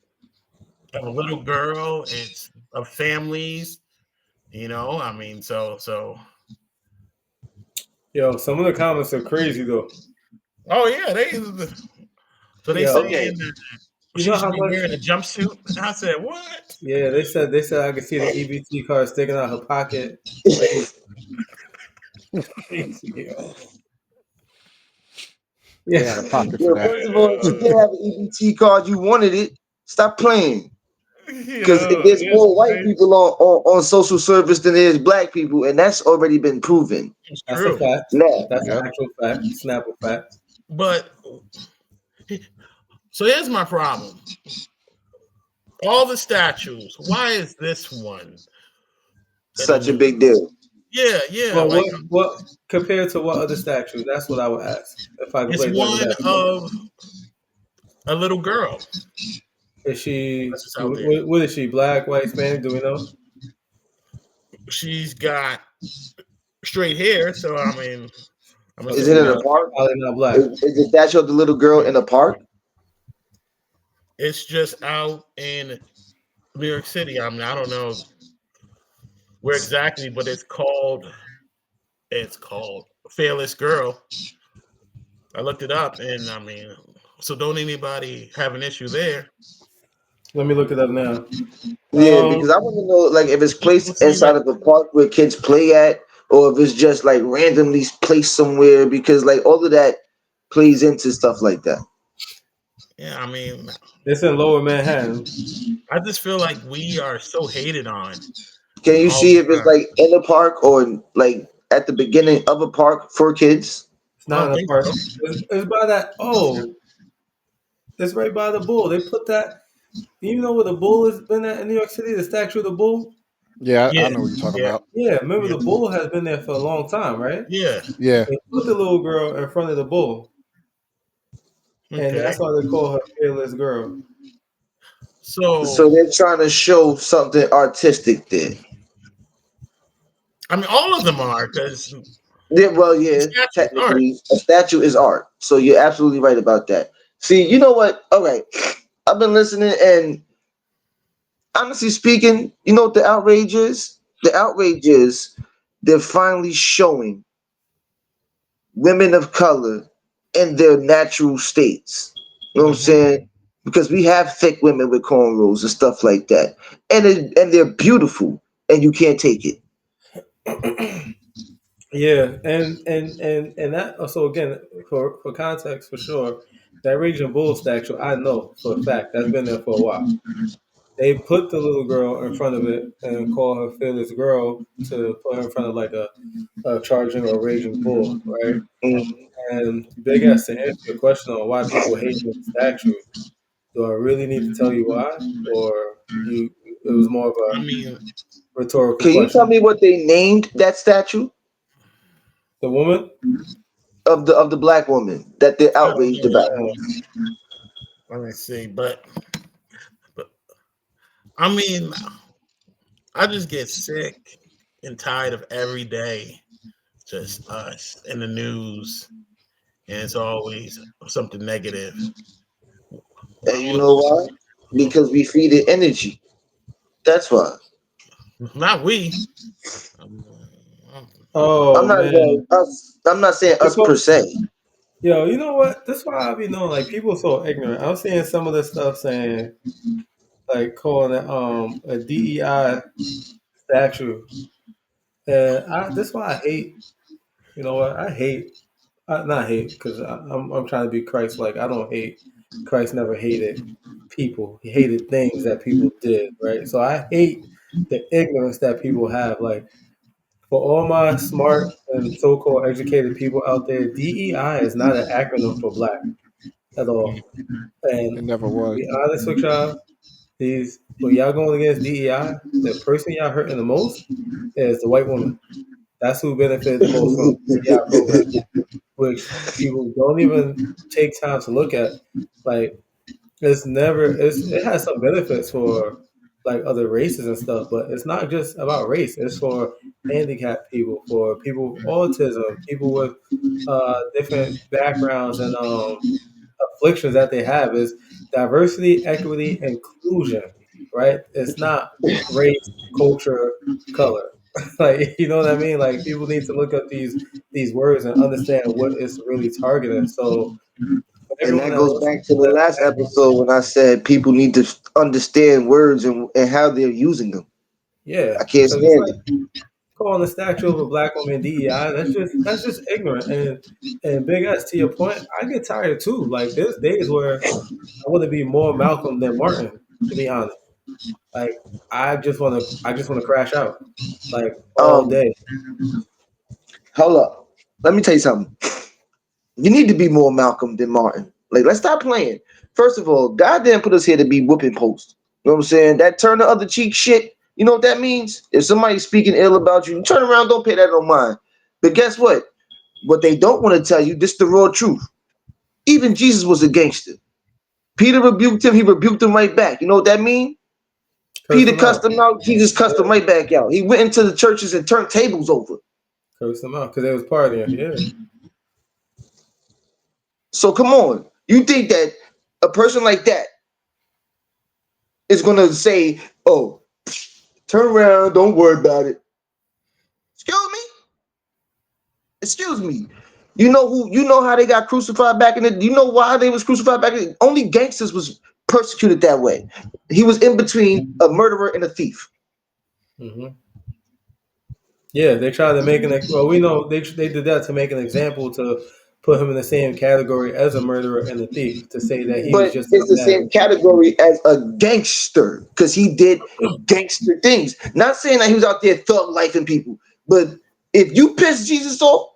of a little girl. It's of families. I mean, so. Yo, some of the comments are crazy though. Oh yeah, they Yo, saying Okay, that you she know should how be much? wearing a jumpsuit. I said, what? Yeah, they said I could see the EBT card sticking out her pocket. Crazy, yo. They Yeah. had a pocket for yo, that. first of all, if you didn't have an EBT card, you wanted it. Stop playing. Because there's It's more white crazy. people on social service than there is black people, and that's already been proven. It's That's a true. fact. Now, That's an Yep. actual fact. Snapple fact. But so here's my problem. All the statues. Why is this one in the such a news? big deal. Yeah. Well, Like what compared to what other statues? That's what I would ask. If I could it's play devil's one advocate. of a little girl Is she? that's just out there. What is she? Black, white, Hispanic? Do we know? She's got straight hair, so I mean, I'm So Is it she's assuming in a not that park? probably not black. Is the statue of the little girl in a park? it's just out in New York City. I mean, I don't know where exactly, but it's called Fearless Girl. I looked it up, and I mean, so don't anybody have an issue there? Let me look it up now. Yeah, because I want to know, like, if it's We'll placed see inside what. of a park where kids play at, or if it's just like randomly placed somewhere. Because like all of that plays into stuff like that. Yeah, I mean, It's in Lower Manhattan. I just feel like we are so hated on Can you all see the if it's time. like in a park or like at the beginning of a park for kids? It's I not don't in the think park. so. It's by that. Oh, it's right by the bull. They put that. You know where the bull has been at in New York City? The statue of the bull. Yeah, I Yeah, know what you're talking yeah, about. Yeah, remember yeah, the bull has been there for a long time, right? yeah. Yeah. They put the little girl in front of the bull, and Okay. that's why they call her fearless girl. So, So they're trying to show something artistic there. I mean, all of them are because Yeah, well, the yeah, statue's art. technically, a statue is art. So you're absolutely right about that. See, you know what? All right, I've been listening, and honestly speaking, you know what the outrage is? The outrage is they're finally showing women of color in their natural states. You know what I'm Hmm. saying? Because we have thick women with cornrows and stuff like that, and they're beautiful, and you can't take it. Yeah, and that also again for context for sure, that Raging Bull statue I know for a fact that's been there for a while. They put the little girl in front of it and call her fearless girl to put her in front of like a charging or raging bull, right? Mhm. And big ass to answer your question on why people hate the statue. Do I really need to tell you why, or you? It was more of a I mean, rhetorical Can you tell question. me what they named that statue The woman. of the black woman that they're I don't outraged about? know. Let me see, but I mean, I just get sick and tired of every day just us in the news, and it's always something negative. And you know why? Because we feed it energy. That's why. Not we. Um, I'm Oh not man. saying us. I'm not saying us per Because, se. yo, you know what? That's why I be knowing like people so ignorant. I'm seeing some of this stuff saying like calling it a DEI statue, and that's why I hate. You know what? I hate. Not hate because I'm trying to be Christ like. I don't hate. Christ never hated people. He hated things that people did, right? So I hate the ignorance that people have. Like for all my smart and so-called educated people out there, DEI is not an acronym for black at all. And It never to was. be honest with y'all, these when y'all going against DEI, the person y'all hurting the most is the white woman. That's who benefited the most from the DEI program, which people don't even take time to look at. Like it has some benefits for like other races and stuff, but it's not just about race. It's for handicapped people, for people with autism, people with different backgrounds and afflictions that they have. Is diversity, equity, inclusion, right? It's not race, culture, color. Like you know what I mean? Like people need to look up these words and understand what it's really targeting. So for And everyone that that goes listens back to to the last that, episode when I said people need to understand words and how they're using them. yeah, I can't because it's stand like it. calling the statue of a black woman DEI. That's just ignorant. And big S to your point, I get tired too. Like there's days where I want to be more Malcolm than Martin, to be honest. Like I just want to crash out, like all Um, day. hold up. Let me tell you something. You need to be more Malcolm than Martin. Like, let's stop playing. First of all, God didn't put us here to be whooping post. You know what I'm saying? That turn the other cheek shit, you know what that means? If somebody's speaking ill about you, turn around, don't pay that no mind. But guess what? What they don't want to tell you, this the raw truth. Even Jesus was a gangster. Peter rebuked him, he rebuked him right back. You know what that means? Curse Peter them out. cussed him out, Jesus cussed him Yeah, right back out. He went into the churches and turned tables over. curse them out because they was partying. Yeah. So come on. You think that a person like that is gonna say, "Oh, turn around, don't worry about it"? Excuse me? Excuse me. You know who? You know how they got crucified back in the? You know why they was crucified back in? Only gangsters was persecuted that way. He was in between a murderer and a thief. hmm Yeah, they tried to make well. We know they did that to make an example to put him in the same category as a murderer and a thief to say that he was But just as it's the bad. same category as a gangster because he did gangster things. Not saying that he was out there thug lifing people, but if you piss Jesus off,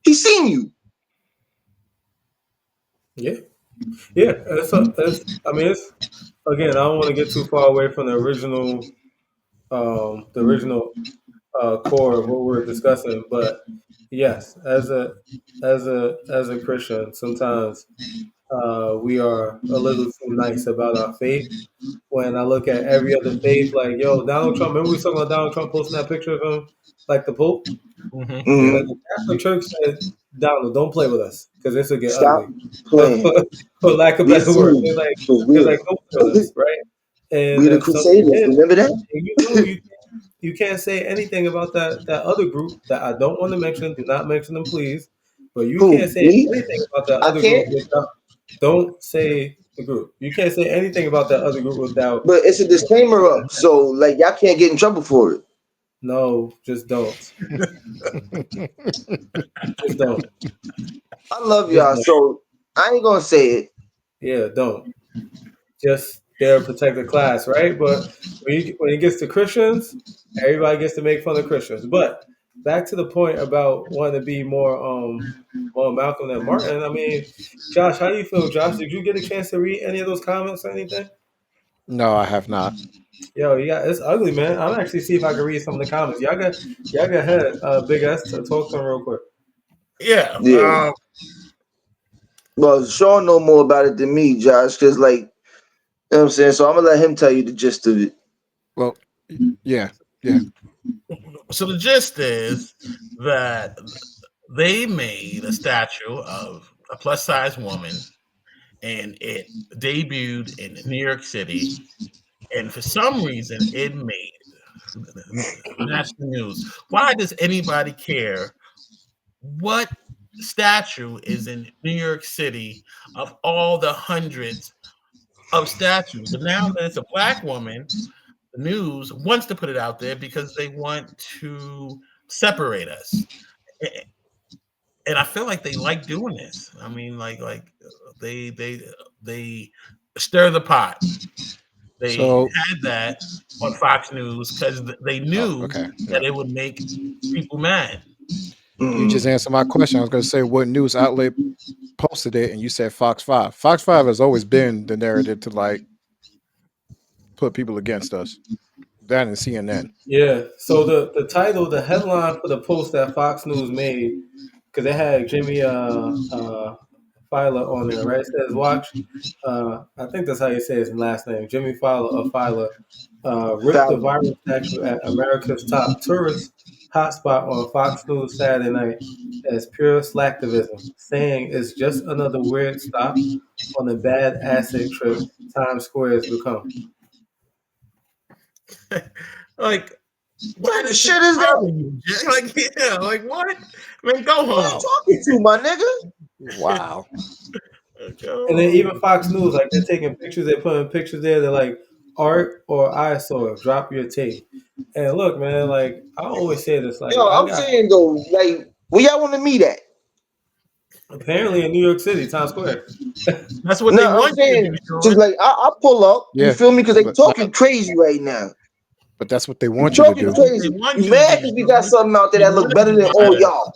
he seen you. Yeah, yeah. I mean, it's again. I don't want to get too far away from the original core of what we're discussing. But yes, as a Christian, sometimes we are a little too nice about our faith. When I look at every other faith, like yo, Donald Trump. Remember we was talking about Donald Trump posting that picture of him, like the Pope. Hmm. Like Yeah. Hmm. the Catholic Church said, Donald, don't play with us because this will get ugly. Stop playing. For lack of We're better word, they're serious like, for they're like, real. don't play with us, right? And We the if something Crusaders. hit, Remember that? and you know you can't say anything about that other group that I don't want to mention. Do not mention them, please. But you can't Who? say Me? anything about that I other group can't. without. Don't say the group. You can't say anything about that other group without. But it's a disclaimer up, so like y'all can't get in trouble for it. No, just don't. Just don't. I love Just y'all, don't. so I ain't gonna say it. Yeah, don't. Just they're a protected class, right? But when it gets to Christians, everybody gets to make fun of Christians. But back to the point about wanting to be more Malcolm than Martin. I mean, Josh, how do you feel, Josh? Did you get a chance to read any of those comments or anything? No, I have not. Yo, yeah, it's ugly, man. I'm actually see if I can read some of the comments. Y'all go ahead, Big S, to talk to him real quick. Yeah. Yeah. Well, Sean know more about it than me, Josh, because like you know what I'm saying. So I'm gonna let him tell you the gist of it. Well, yeah, yeah. So the gist is that they made a statue of a plus size woman, and it debuted in New York City. And for some reason, it made national news. Why does anybody care what statue is in New York City of all the hundreds of statues? But now that it's a black woman, the news wants to put it out there because they want to separate us. And I feel like they like doing this. I mean, they they they stir the pot. They So, had that on Fox News because they oh, knew okay, that yeah. it would make people mad. You just Mm. answered my question. I was going to say what news outlet posted it, and you said Fox 5. Fox 5 has always been the narrative to like put people against us. That and CNN. Yeah. So the title, the headline for the post that Fox News made, because they had Jimmy Filer on there, right? It says, "Watch." I think that's how you say his last name, Jimmy Filer. Ripped the Fallon. viral statue at America's top tourist hotspot on Fox News Saturday night as pure slacktivism, saying it's just another weird stop on the bad acid trip Times Square has become. Like, What what kind of is shit is wrong that? with you, Jay? Like, yeah, like what? Man, go Who you home. talking to, my nigga? Wow. Go And then home. even Fox News, like they're taking pictures, they're putting pictures there. They're like art or eyesore, drop your tape. And look, man, like I always say this, like Yo, I I'm got saying though, like, where y'all want to meet at? apparently in New York City, Times Square. That's what they No, I'm want you to be saying just doing. like I pull up. You Yeah, feel me? Because they but talking crazy right now. but that's what they You want you to talking do. That's what they crazy. want You you to mad be because we got doing. something out there They that look want to better be than all divided. y'all.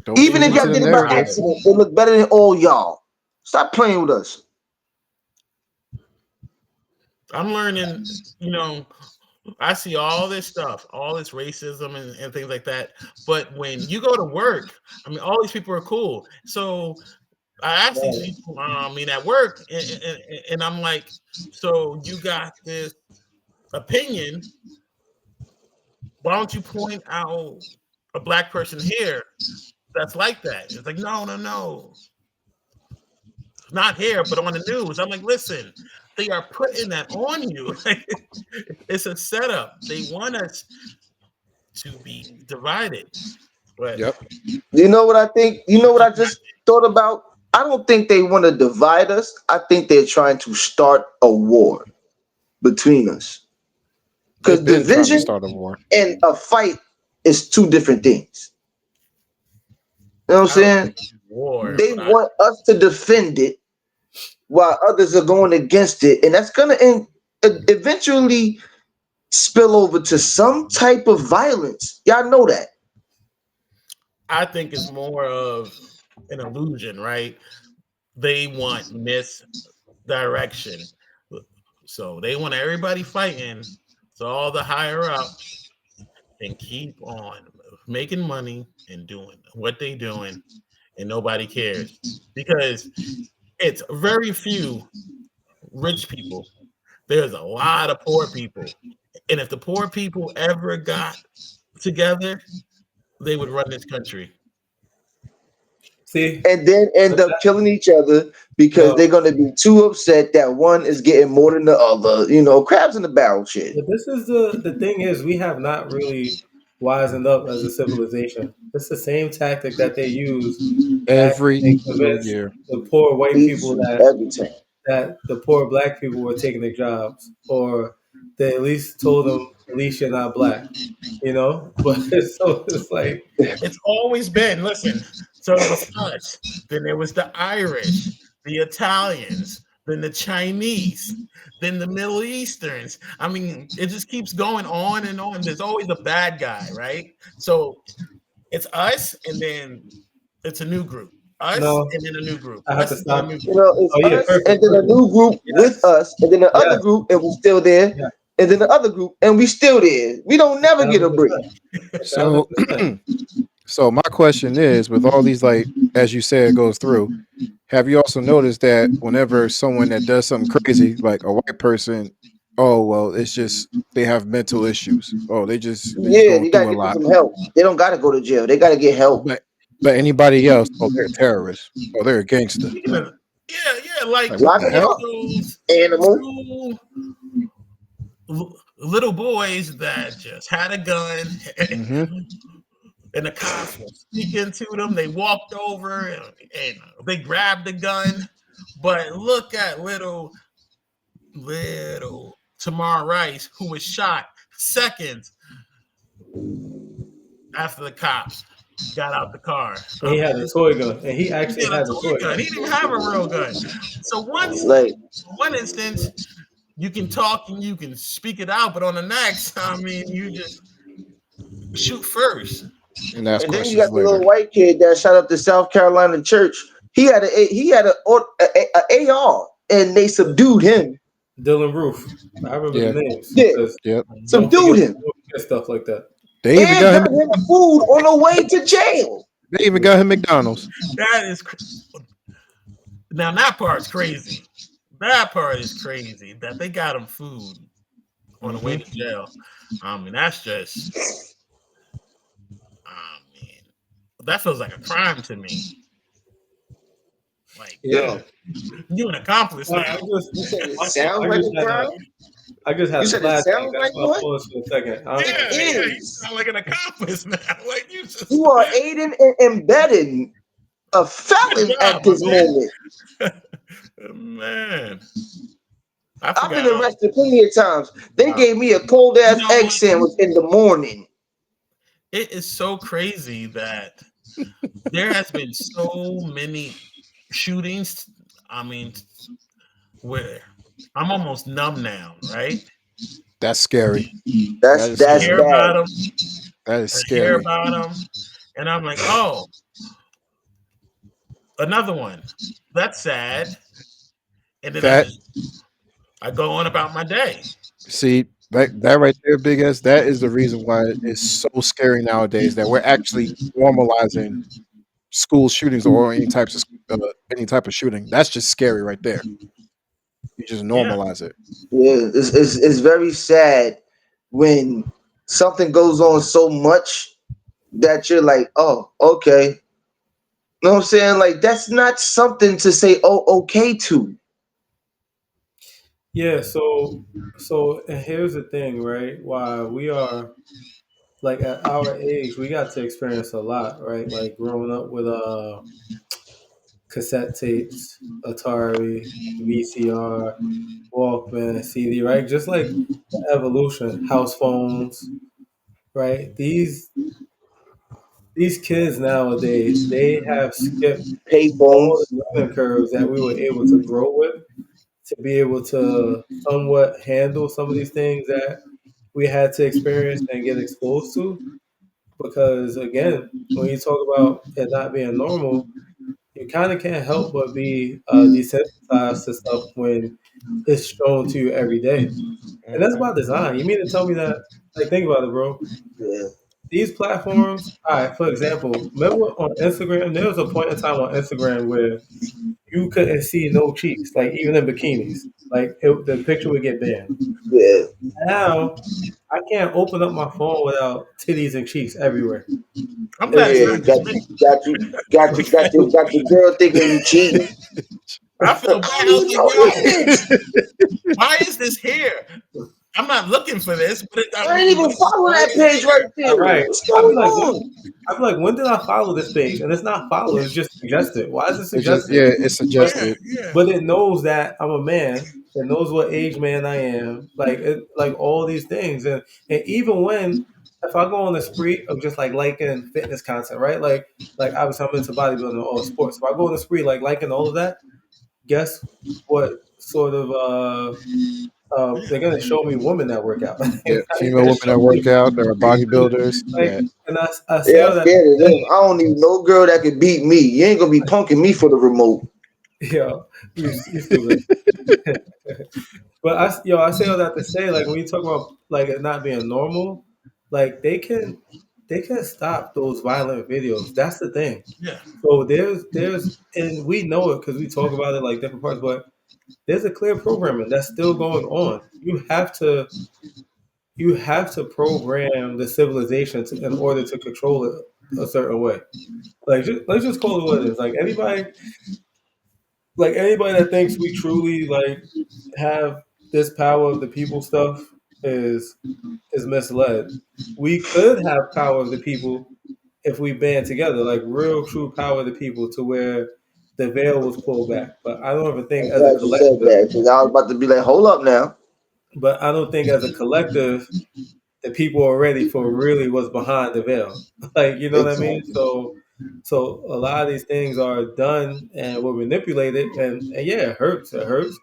Don't They Even feed if want into y'all to the did it by divide narrative. us. accident, it look better than all y'all. Stop playing with us. I'm learning, you know, I see all this stuff, all this racism and things like that. But when you go to work, I mean, all these people are cool. So I asked these Right. people, I mean, at work, and I'm like, so you got this opinion. Why don't you point out a black person here that's like that? It's like, no, no, no, not here, but on the news. I'm like, listen, they are putting that on you. It's a setup. They want us to be divided. But Yep. You know what I think? You know what I just thought about? I don't think they want to divide us. I think they're trying to start a war between us. Because They've been trying to division start a war. and a fight is two different things. You know what I'm I don't saying? think it's war, They but I want us to defend it while others are going against it. And that's going to eventually spill over to some type of violence. Y'all know that. I think it's more of an illusion, right? they want misdirection. So they want everybody fighting. So all the higher ups and keep on making money and doing what they doing, and nobody cares because it's very few rich people. There's a lot of poor people, and if the poor people ever got together, they would run this country. See, And then end but up killing each other because yo, they're gonna be too upset that one is getting more than the other. Crabs in the barrel shit. but this is the thing is we have not really wisened up as a civilization. It's the same tactic that they use back every when they single convinced year. the poor white Each people and that every time. the poor black people were taking their jobs, or they at least told them, at least you're not black, you know. But so it's like, It's always been, listen, so it was us, then there was the Irish, the Italians, then the Chinese, then the Middle Easterns. I mean, it just keeps going on and on. There's always a bad guy, right? So it's us, and then it's a new group. Us, no, and then a new group. I have Us, to and then a stop. new group. It's Oh yeah, us and perfect, then a perfect. new group with Yes, us, and then the other yes, group and we still there, yeah, and then the other group and we still there. We don't a never get a thousand break. percent, a thousand So, percent. so my question is, with all these, like as you said, goes through. Have you also noticed that whenever someone that does something crazy, like a white person, oh well, it's just they have mental issues. Oh, they just Yeah, going you gotta through a get them lot. some help. They don't gotta go to jail. They gotta get help. But anybody else, oh, they're terrorists. Oh, they're a gangster. Speaking of, yeah, yeah, like Like what Lock the them there's up, hell? those animal. two little boys that just had a gun Hmm. and the cops were speaking to them. They walked over and they grabbed the gun. But look at little Tamar Rice, who was shot seconds after the cops got out the car. And I he mean, had a toy gun, and he he actually had a had a toy toy gun. gun. He didn't even have a real gun. So Like, one instance, you can talk and you can speak it out, but on the next, I mean, you just shoot first. And ask and then you questions got the little later. white kid that shot up the South Carolina church. He had a AR, and they subdued him. Dylan Roof. I remember the Yeah. names Yeah, because Yep. subdued him, don't forget stuff like that. They even and got got him. him food on the way to jail. They even got him McDonald's. That is now that part's crazy. That part is crazy that they got him food on the way Hmm. to jail. I mean, that's just, I mean, that feels like a crime to me. Like Yeah. Yo, you an accomplice I now. just, you said it I sounds like just a had a, crime. I just had You a said it flashback. sounds That's like why I one. paused for a second. Yeah, It yeah, you is. sound like an accomplice now. Like you just You are aiding and embedding a good felon job, at my this moment. man. Man, I I've been forgot all arrested plenty of times. They about. gave me a cold You ass know egg what? sandwich in the morning. It is so crazy that there has been so many shootings. I mean, where I'm almost numb now, right? That's scary. That's That is I that's hear scary. bad. about them. That is I hear scary. about them, and I'm like, oh, another one. That's sad. And then That I go on about my day. see that right there, big S. That is the reason why it's so scary nowadays that we're actually normalizing school shootings or any type of shooting. That's just scary right there. You just Yeah, normalize it. Yeah, it's very sad when something goes on so much that you're like, oh, okay. You know what I'm saying? Like that's not something to say, oh, okay to. Yeah. So and here's the thing, right? Why we are like at our age, we got to experience a lot, right? Like growing up with cassette tapes, Atari, VCR, Walkman, CD, right? Just like the evolution, house phones, right? These kids nowadays, they have skipped all Payphones. the learning curves that we were able to grow with to be able to somewhat handle some of these things that we had to experience and get exposed to. Because again, when you talk about it not being normal, you kind of can't help but be desensitized to stuff when it's shown to you every day. And that's by design. You mean to tell me that? Like, think about it, bro. Yeah, These platforms, all right, for example, remember on Instagram, there was a point in time on Instagram where you couldn't see no cheeks, like even in bikinis. Like, the picture would get banned. yeah. Now, I can't open up my phone without titties and cheeks everywhere. I'm Oh glad it's yeah, not just me. got your girl thinking you cheating. I I feel bad. don't I was even like, know who yo, this is. why is this here? I'm not looking for this, but I ain't even follow why that is it page right here? All there. right. What's I'd be going like, when on? I'd be like, when did I follow this page? And it's not follow, it's just suggested. Why is it It's just suggested? yeah, it's But Yeah, suggested. yeah. but it knows that I'm a man. It knows what age man I am. Like all these things. And even when if I go on a spree of just like liking fitness content, right? Like obviously I'm into bodybuilding or sports. So I go on a spree like liking all of that, guess what sort of they're gonna show me women that work out. They're Yeah, not even female gonna women show that work me out, there are bodybuilders. like Yeah, and I say Yeah, all I'm that to scared of say, them. I don't need no girl that can beat me. You ain't gonna be punking me for the remote. yo, you stupid. But I say all that to say, like when you talk about like it not being normal, like they can stop those violent videos. That's the thing. Yeah. So there's and we know it because we talk about it like different parts, but there's a clear programming that's still going on. You have to program the civilization in order to control it a certain way. Like let's just call it what it is. Like anybody that thinks we truly like have this power of the people stuff is is misled. We could have power of the people if we band together, like real true power of the people to where the veil was pulled back. But I don't ever think I'm as a glad you said collective, that because I was about to be like, hold up now. but I don't think as a collective the people are ready for really what's behind the veil. Like, you know what I mean? Exactly. So a lot of these things are done and we're manipulated, and yeah, it hurts. It hurts.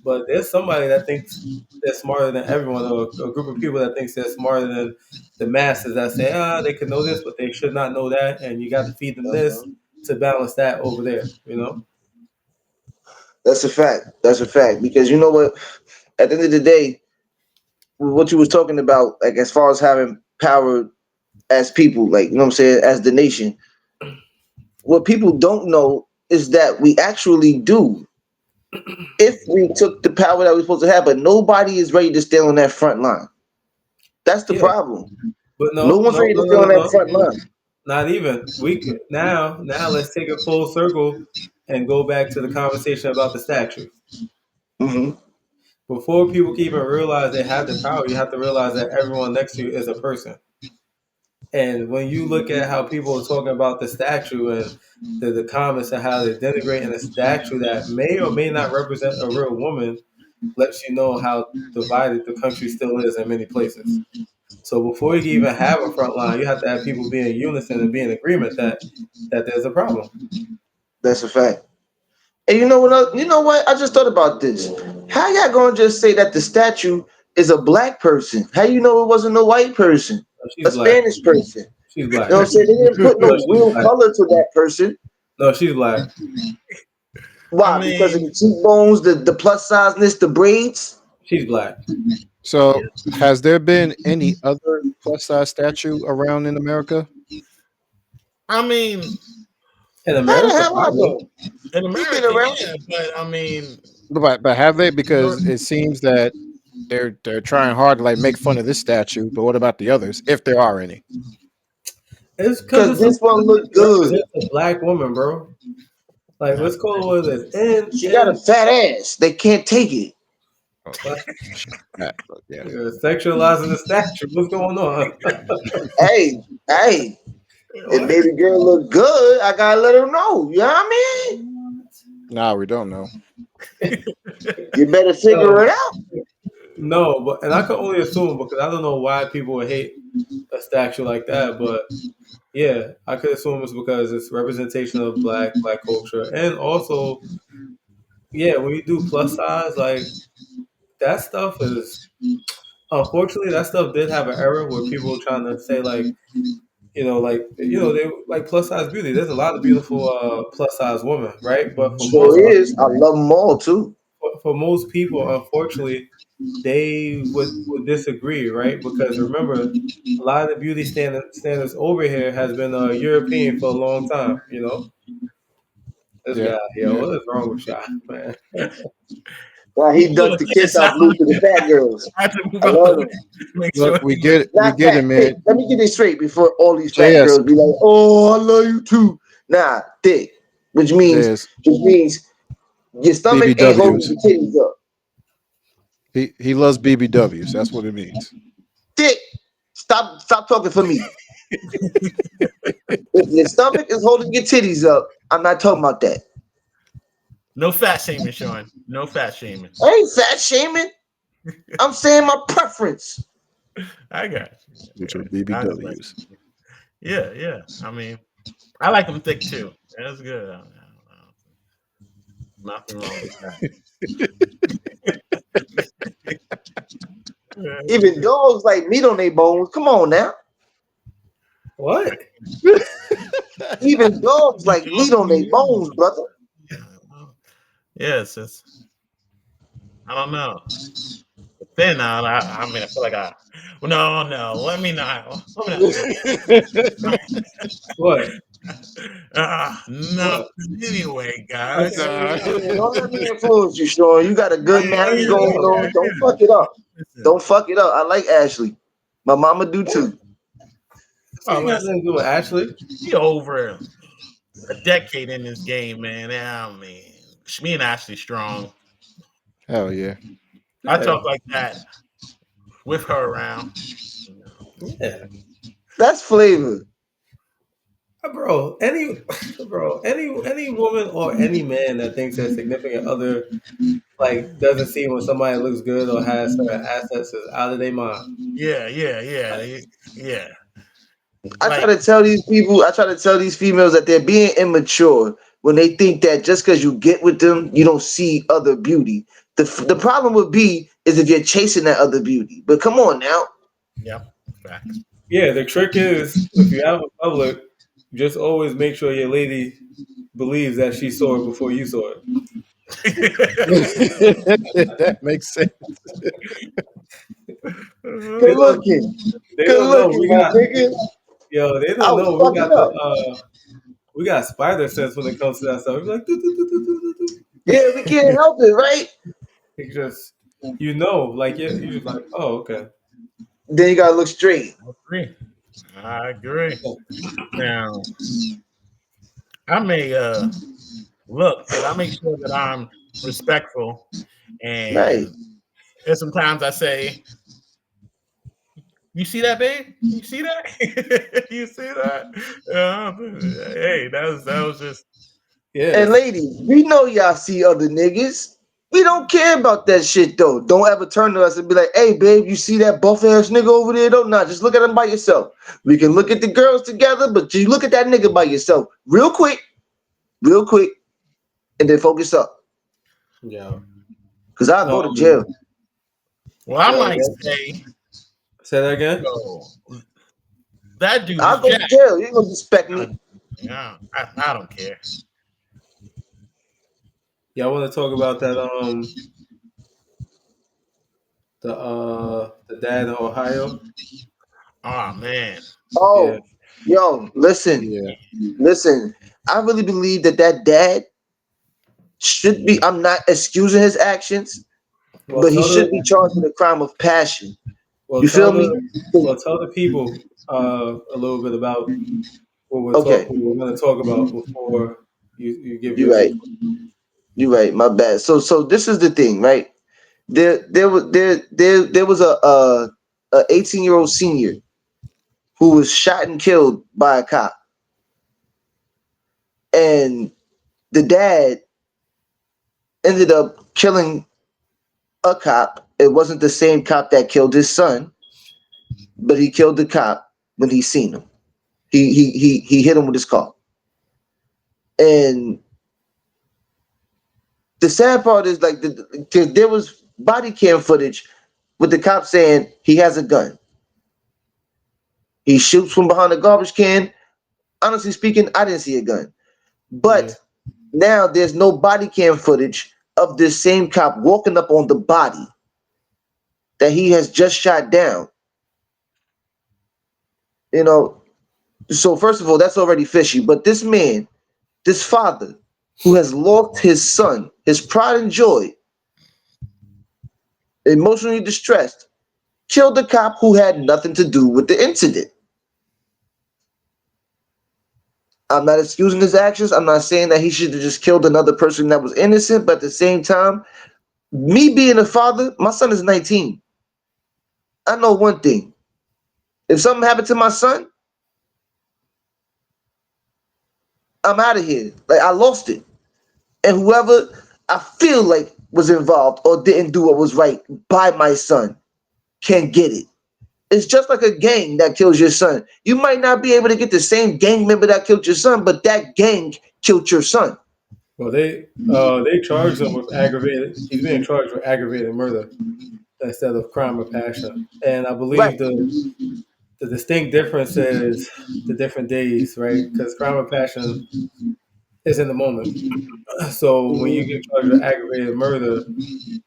But there's somebody that thinks they're smarter than everyone, or a group of people that thinks they're smarter than the masses that say, they can know this, but they should not know that, and you got to feed them this Uh-huh. to balance that over there. You know? That's a fact. That's a fact. Because you know what? At the end of the day, what you was talking about, like as far as having power as people, like you know what I'm saying, as the nation, what people don't know is that we actually do. If we took the power that we're supposed to have, but nobody is ready to stand on that front line. That's the Yeah. problem. But No no, one's no, ready to no, stand no, on no, that no. front line. Not even. Now let's take it full circle and go back to the conversation about the statue. Hmm. Before people can even realize they have the power, you have to realize that everyone next to you is a person. And when you look at how people are talking about the statue and the comments and how they're denigrating a statue that may or may not represent a real woman, lets you know how divided the country still is in many places. So before you can even have a front line, you have to have people be in unison and be in agreement that there's a problem. That's a fact. And you know what? You know what? I just thought about this. How y'all gonna just say that the statue is a black person? How you know it wasn't a white person, She's a black. Spanish person? She's You black. know what I'm saying? They didn't put No, no she's real black. color to that person. No, she's black. I Why? Because of mean, the cheekbones, the plus sizeness, the braids. She's black. So, has there been any other plus size statue around in America? I mean, In How the America, hell I probably. know? in He been America, around. yeah, but I mean, But have they? Europe, Because it seems that they're trying hard to like make fun of this statue. But what about the others, if there are any? It's because Cause this one look good. represents a black woman, bro. Like, let's call it what it is. She got a And fat ass. They can't take it. Oh, what? but yeah. Sexualizing the statue. What's going on? Hey, hey. If what? baby girl look good, I gotta let her know. You know what I mean? Nah, we don't know. You better figure No, it out. no, but and I can only assume because I don't know why people would hate a statue like that. But yeah, I could assume it's because it's representation of black culture, and also yeah, when you do plus size, like that stuff is unfortunately that stuff did have an era where people were trying to say like they like plus size beauty. There's a lot of beautiful plus size women, right? But for most Sure is. I love them all too. for most people, unfortunately, they would disagree, right? Because remember, a lot of the beauty standards over here has been European for a long time. This Yeah. guy, yo, what is wrong with y'all, man? Now he dunked Look, the it kiss out blue sound to the fat girls. I had to move I out the love way him. to make Look, sure we he get it. We Not get it, fat. Thick. man. Let me get this straight before all these fat JS, girls be like, "Oh, I love you too." Nah, thick, which means JS, your stomach ain't holding BBWs. your titties up. He loves BBWs. That's what it means. Thick. Stop talking for me. If your stomach is holding your titties up, I'm not talking about that. no fat shaming, Sean. No fat shaming. I ain't fat shaming. I'm saying my preference. I got you. With I your got you. I just like BBWs. yeah, yeah. I mean, I like them thick too. That's good. Nothing wrong with that. Yeah, Even dogs like meat on their bones. Come on now. What? Even dogs like meat on their bones, brother. yeah, it's I don't know. But then I mean I feel like well, no, let me not say What? nothing What? anyway, guys. Okay. Don't let me influence you, Sean. You got a good marriage Yeah, going No. on. Don't fuck it up. listen, Don't fuck it up. I like Ashley. My mama do too. Oh, see, it has listen, nothing to do with Ashley. we over a decade in this game, man. I mean, me and Ashley strong. Hell yeah. I Yeah. talk like that with her around. Yeah. That's flavor. Bro, any woman or any man that thinks their significant other like doesn't see when somebody looks good or has certain assets is out of their mind. Yeah, Like, yeah. I try Like, to tell these people, I try to tell these females that they're being immature when they think that just because you get with them, you don't see other beauty. The problem would be is if you're chasing that other beauty. But come on now. yeah, facts. yeah, the trick is if you have a public, just always make sure your lady believes that she saw it before you saw it. That makes sense. They Good don't looking. they Good don't know looking, we you got nigga. they I don't was know we fucking got up. we got spider sense when it comes to that stuff. We're like, "Do, do, do, do, do, do, do." Yeah, we can't help it, right? It's just like you're just like, oh, okay. Then you gotta look straight. I agree. I agree. Now, I may look, but I make sure that I'm respectful. Right. And there's sometimes I say, "You see that, babe? You see that? You see that?" Hey, that was just Yeah. And ladies, we know y'all see other niggas. We don't care about that shit though. Don't ever turn to us and be like, "Hey, babe, you see that buff ass nigga over there?" Don't not just look at him by yourself. We can look at the girls together, but you look at that nigga by yourself real quick, and then focus up. Yeah. Cause I'll go to Um, jail. well. I yo, might say, say that again. "Yo, that dude is I'll go Jack." to jail. You ain't gonna respect me. Yeah, I don't care. Y'all want to talk about that? The dad in Ohio. Oh man, Yeah. Oh, yo, listen, Yeah. listen. I really believe that dad should be. I'm not excusing his actions, Well, but he tell should the be charged with a crime of passion. well You feel tell me? the tell the people a little bit about Okay, what we're going to talk about before you give you're your right. input. You're right. My bad. So this is the thing, right? There was a 18-year-old senior who was shot and killed by a cop, and the dad ended up killing a cop. It wasn't the same cop that killed his son, but he killed the cop when he seen him. He hit him with his car. And the sad part is like there was body cam footage with the cop saying he has a gun. He shoots from behind a garbage can. Honestly speaking, I didn't see a gun. Yeah. But now there's no body cam footage of this same cop walking up on the body that he has just shot down. You know, so first of all, that's already fishy. But this man, this father, who has lost his son, his pride and joy, emotionally distressed, killed the cop who had nothing to do with the incident. I'm not excusing his actions. I'm not saying that he should have just killed another person that was innocent, but at the same time, me being a father, my son is 19. I know one thing. If something happened to my son, I'm out of here. Like I lost it. And whoever I feel like was involved or didn't do what was right by my son can get it. It's just like a gang that kills your son. You might not be able to get the same gang member that killed your son, but that gang killed your son. Well, they charged him with aggravated. He's being charged with aggravated murder instead of crime of passion. And I Right. believe the distinct difference is the different days, right? Because crime of passion is in the moment. So when you get charged with aggravated murder,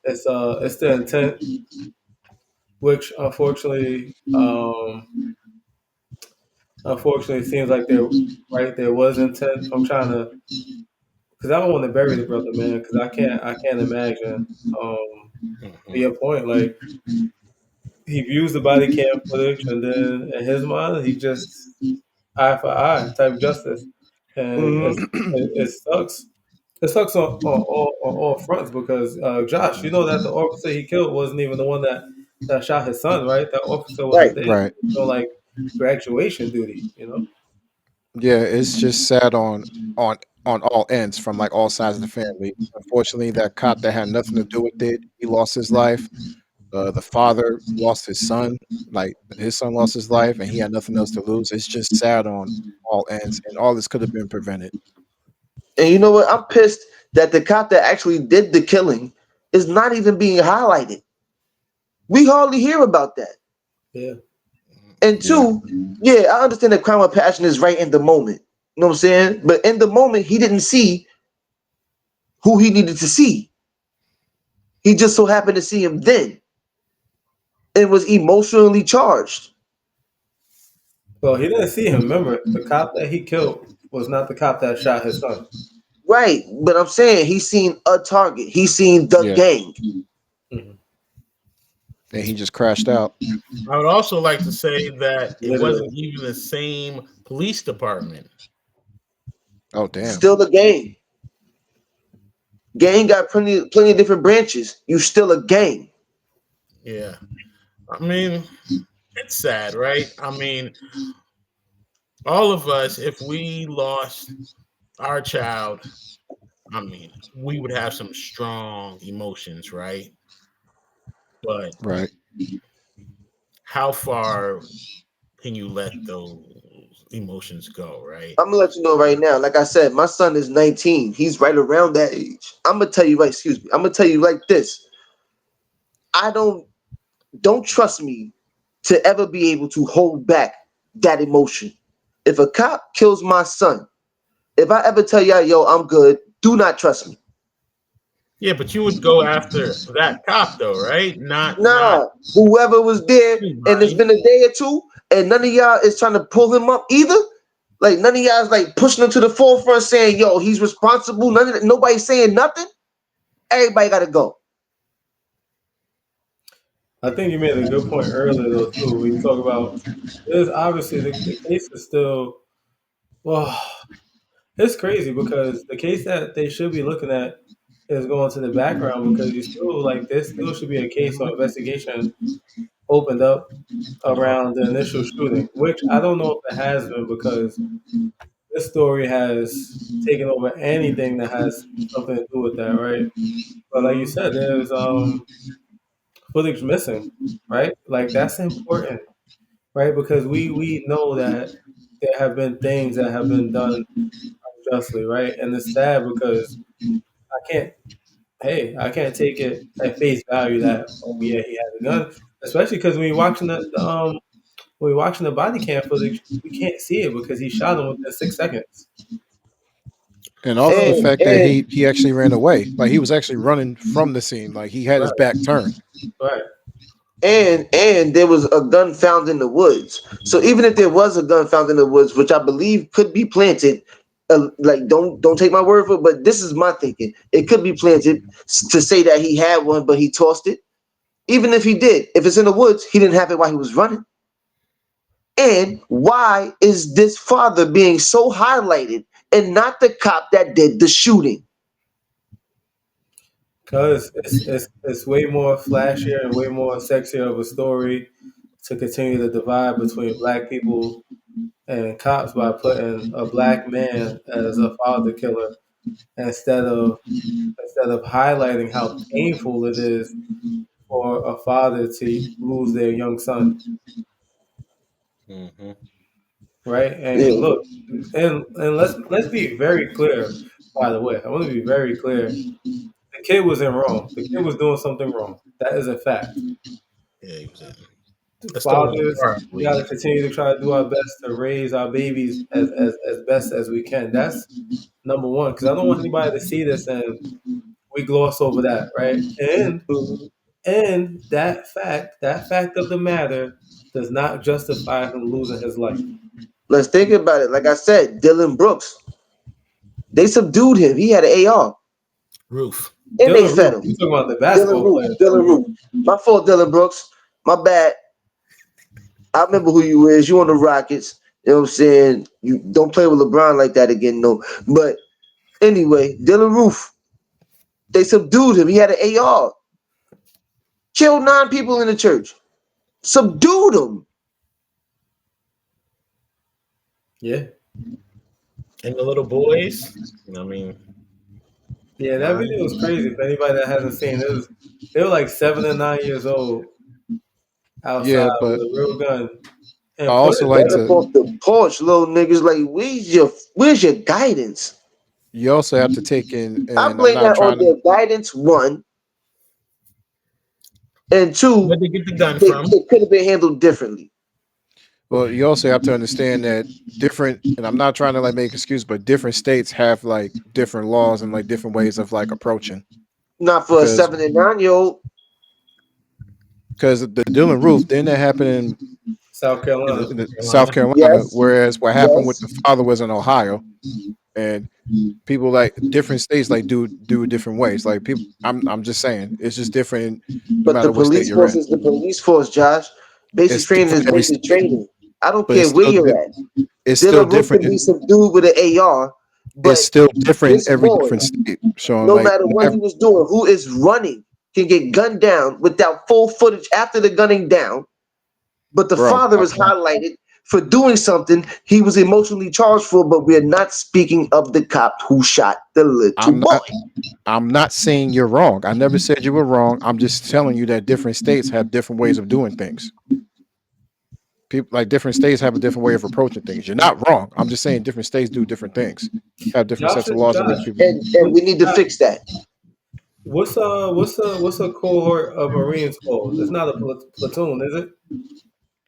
it's the intent, which unfortunately it seems like there was intent. I'm trying to because I don't want to bury the brother, man, because I can't imagine. Um, to Mhm. your point, like he views the body cam footage, and then in his mind, he just eye for eye type justice, and it sucks. It sucks on all fronts because Josh, you know that the officer he killed wasn't even the one that shot his son, right? That officer Right. wasn't there. He Right. was on like graduation duty, you know. Yeah, it's just sad on on all ends from like all sides of the family. Unfortunately, that cop that had nothing to do with it, he lost his life. The father lost his son, like his son lost his life, and he had nothing else to lose. It's just sad on all ends, and all this could have been prevented. And you know what? I'm pissed that the cop that actually did the killing is not even being highlighted. We hardly hear about that. Yeah. And Yeah, two, yeah, I understand that crime of passion is right in the moment. You know what I'm saying? But in the moment, he didn't see who he needed to see. He just so happened to see him then and was emotionally charged. Well, he didn't see him. Remember, the cop that he killed was not the cop that shot his son. Right. But I'm saying he's seen a target. He's seen the yeah, gang. Mhm. and he just crashed out. I would also like to say that it Literally. wasn't even the same police department. Oh damn! Still a gang. Gang got plenty of different branches. You still a gang. Yeah. I mean, it's sad, right? I mean, all of us, if we lost our child, I mean, we would have some strong emotions, right? But Right, how far can you let those emotions go, right? I'm gonna let you know right now. Like I said, my son is 19. He's right around that age. I'm gonna tell you right. Excuse me. I'm gonna tell you like this. I don't trust me to ever be able to hold back that emotion. If a cop kills my son, if I ever tell y'all, yo, I'm good, do not trust me. Yeah, but you would go after that cop though, right? Not Nah, whoever was there, and it's anybody. been a day or two, and none of y'all is trying to pull him up either. Like none of y'all is like pushing him to the forefront, saying, "Yo, he's responsible." Nobody's saying nothing. Everybody got to go. I think you made a good point earlier, though, too. When you talk about there's obviously the case is still well, it's crazy because the case that they should be looking at is going to the background because you still like there still should be a case or investigation opened up around the initial shooting, which I don't know if it has been because this story has taken over anything that has something to do with that, right? But like you Mhm. said, there's footage missing, right? Like that's important, right? Because we know that there have been things that have been done unjustly, right? And it's sad because I can't, hey, I can't take it at face value that oh yeah he had a gun, especially because when you're watching the when we're watching the body cam footage, we can't see it because he shot him within 6 seconds. And also the And fact that he actually ran away. Like he was actually running from the scene. Like he had his Right, back turned. right. and there was a gun found in the woods. So even if there was a gun found in the woods, which I believe could be planted, like don't take my word for it, but this is my thinking. It could be planted to say that he had one, but he tossed it. Even if he did, if it's in the woods, he didn't have it while he was running. And why is this father being so highlighted and not the cop that did the shooting? Because it's way more flashier and way more sexier of a story to continue the divide between black people and cops by putting a black man as a father killer instead of highlighting how painful it is for a father to lose their young son. Mhm. Right? And Yeah. look, and let's be very clear. By the way, I want to be very clear. The kid was in wrong. The kid was doing something wrong. That is a fact. Yeah, he was in a stolen Fathers, car, I we got to believe. continue to try to do our best to raise our babies as best as we can. That's number one. Because I don't want anybody to see this and we gloss over that, right? And that fact of the matter does not justify him losing his life. Let's think about it. Like I said, Dylan Brooks, they subdued him. He had an AR Roof. and they Dylan fed Roof, him. you talking about the Dylan basketball Roof, player, Dylan Dylan Roof. Roof. My fault, Dylan Brooks. My bad. I remember who you is. You on the Rockets. You know what I'm saying? You don't play with LeBron like that again, no. But anyway, Dylan Roof, they subdued him. He had an AR. Killed 9 people in the church. Subdued him. Yeah. And the little boys, I mean, Yeah, that nine. video was crazy. If anybody that hasn't seen it, they were like 7 and 9 years old outside Yeah, with but a real gun I and put also it like Right there. up to off the porch, little niggas. Like, where's your guidance? you also have to take in, I and I'm blame not that on trying to. their guidance, one. And two, Where'd they get the gun they, from? it could have been handled differently. Well, you also have to understand that different, and I'm not trying to like make excuse, but different states have like different laws and like different ways of like approaching. Not for a Because 7 and 9 year old. because the Dylan Roof didn't that happen South Carolina. in the South Carolina. Carolina, Yes. whereas what happened with Yes. the father was in Ohio, and people like different states like do it different ways. Like people, I'm just saying it's just different no But the matter what state police you're force in. is the police force, Josh. Basic It's training different is in every basic state, training. I don't but care where you're at. it's still Dylan Roof different. can be subdued with an AR, It's but still different this in every boy, different state, Sean. no Like matter what he was doing, who is running, can get gunned down without full footage after the gunning down. But the bro, father is highlighted for doing something he was emotionally charged for, but we're not speaking of the cop who shot the little I'm boy. not. I'm not saying you're wrong. I never said you were wrong. I'm just telling you that different states have different ways of doing things. People like different states have a different way of approaching things. You're not wrong. I'm just saying different states do different things, have different Josh, sets of laws in which Josh, people. And we need to Josh, fix that. what's a cohort of Marines called? It's not a platoon, is it?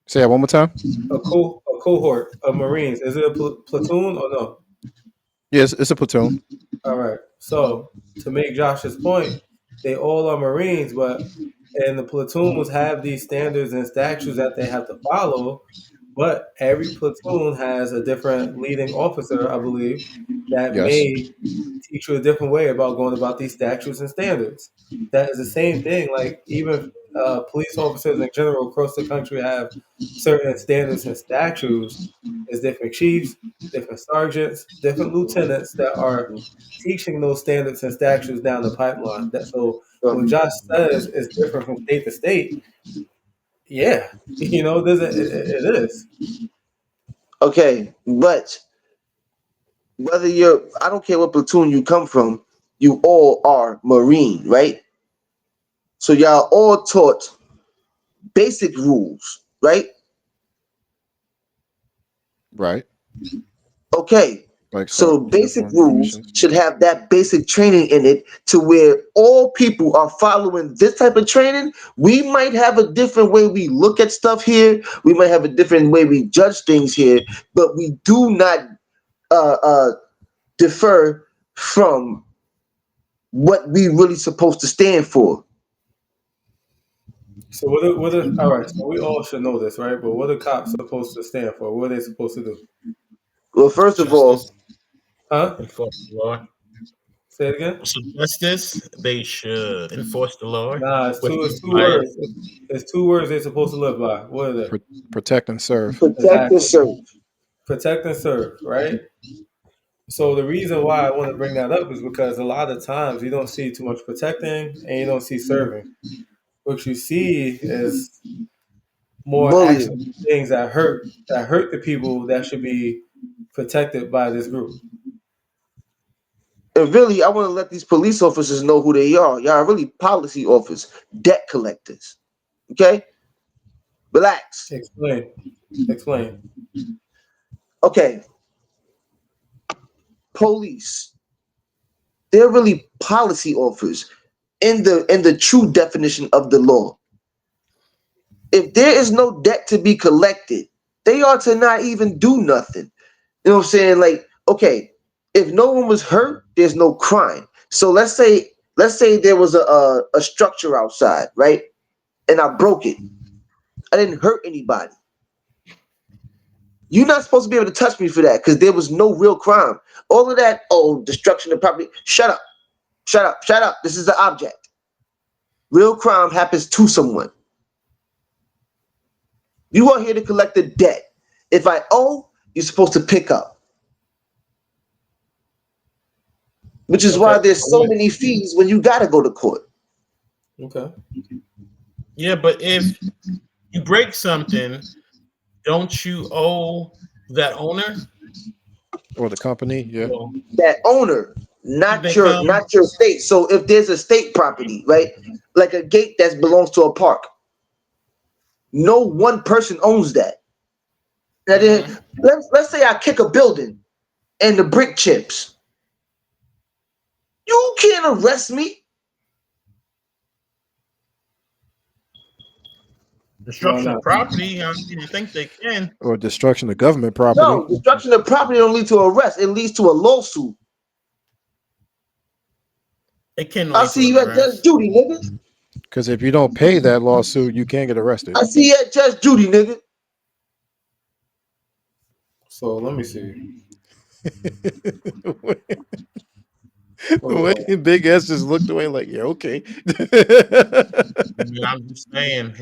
Say that one more time. A cohort of Marines. Is it a platoon or no? Yes, it's a platoon. All right. So to make Josh's point, they all are Marines, but and the platoons have these standards and statutes that they have to follow. But every platoon has a different leading officer, I believe, that Yes. may teach you a different way about going about these statutes and standards. That is the same thing. Like even police officers in general across the country have certain standards and statutes. There's different chiefs, different sergeants, different lieutenants that are teaching those standards and statutes down the pipeline. That so when Josh says it's different from state to state, yeah, it is. Okay, but whether you're, I don't care what platoon you come from, you all are Marine, right? So y'all all taught basic rules, right? Right. Okay. Like So basic uniform rules conditions. should have that basic training in it to where all people are following this type of training. We might have a different way we look at stuff here. We might have a different way we judge things here, but we do not uh, uh, defer from what we really supposed to stand for. So all right, so we all should know this, right? But what are cops supposed to stand for? What are they supposed to do? Well, first of all, Justice, Huh? enforce the law. Say it again? So justice, they should enforce the law Nah, it's without two bias. words. It's two words they're supposed to live by. What are they? Protect and serve. protect and Exactly. serve. Protect and serve, right? So the reason why I want to bring that up is because a lot of times you don't see too much protecting and you don't see serving. What you see is more Bullying. action things that hurt the people that should be protected by this group. And really, I want to let these police officers know who they are. Y'all are really policy officers, debt collectors. Okay? Relax. Explain. Explain. Okay, police. They're really policy officers in the true definition of the law. If there is no debt to be collected, they ought to not even do nothing. You know what I'm saying? Like, okay, if no one was hurt, there's no crime. So let's say there was a structure outside, right? And I broke it. I didn't hurt anybody. You're not supposed to be able to touch me for that because there was no real crime. All of that, oh, destruction of property. Shut up. Shut up. Shut up. This is the object. Real crime happens to someone. You are here to collect the debt. If I owe, you're supposed to pick up. Which is Okay. why there's so many fees when you gotta go to court. Okay. Yeah, but if you break something, don't you owe that owner? Or the company. Yeah. Well, That owner, they not come. your state. So if there's a state property, right, like a gate that belongs to a park, no one person owns that. Now then, Mhm. let's say I kick a building and the brick chips. You can't arrest me. Why Destruction of not? property. I mean, you think they can? Or destruction of government property. No, destruction of property don't lead to arrest. It leads to a lawsuit. It can I'll lead to see an you at Judge arrest. Judy, nigga. Because if you don't pay that lawsuit, you can't get arrested. I see you at Judge Judy, nigga. So let me see. The Hold on. way Big S just looked away like, yeah, okay. I mean, I'm just saying,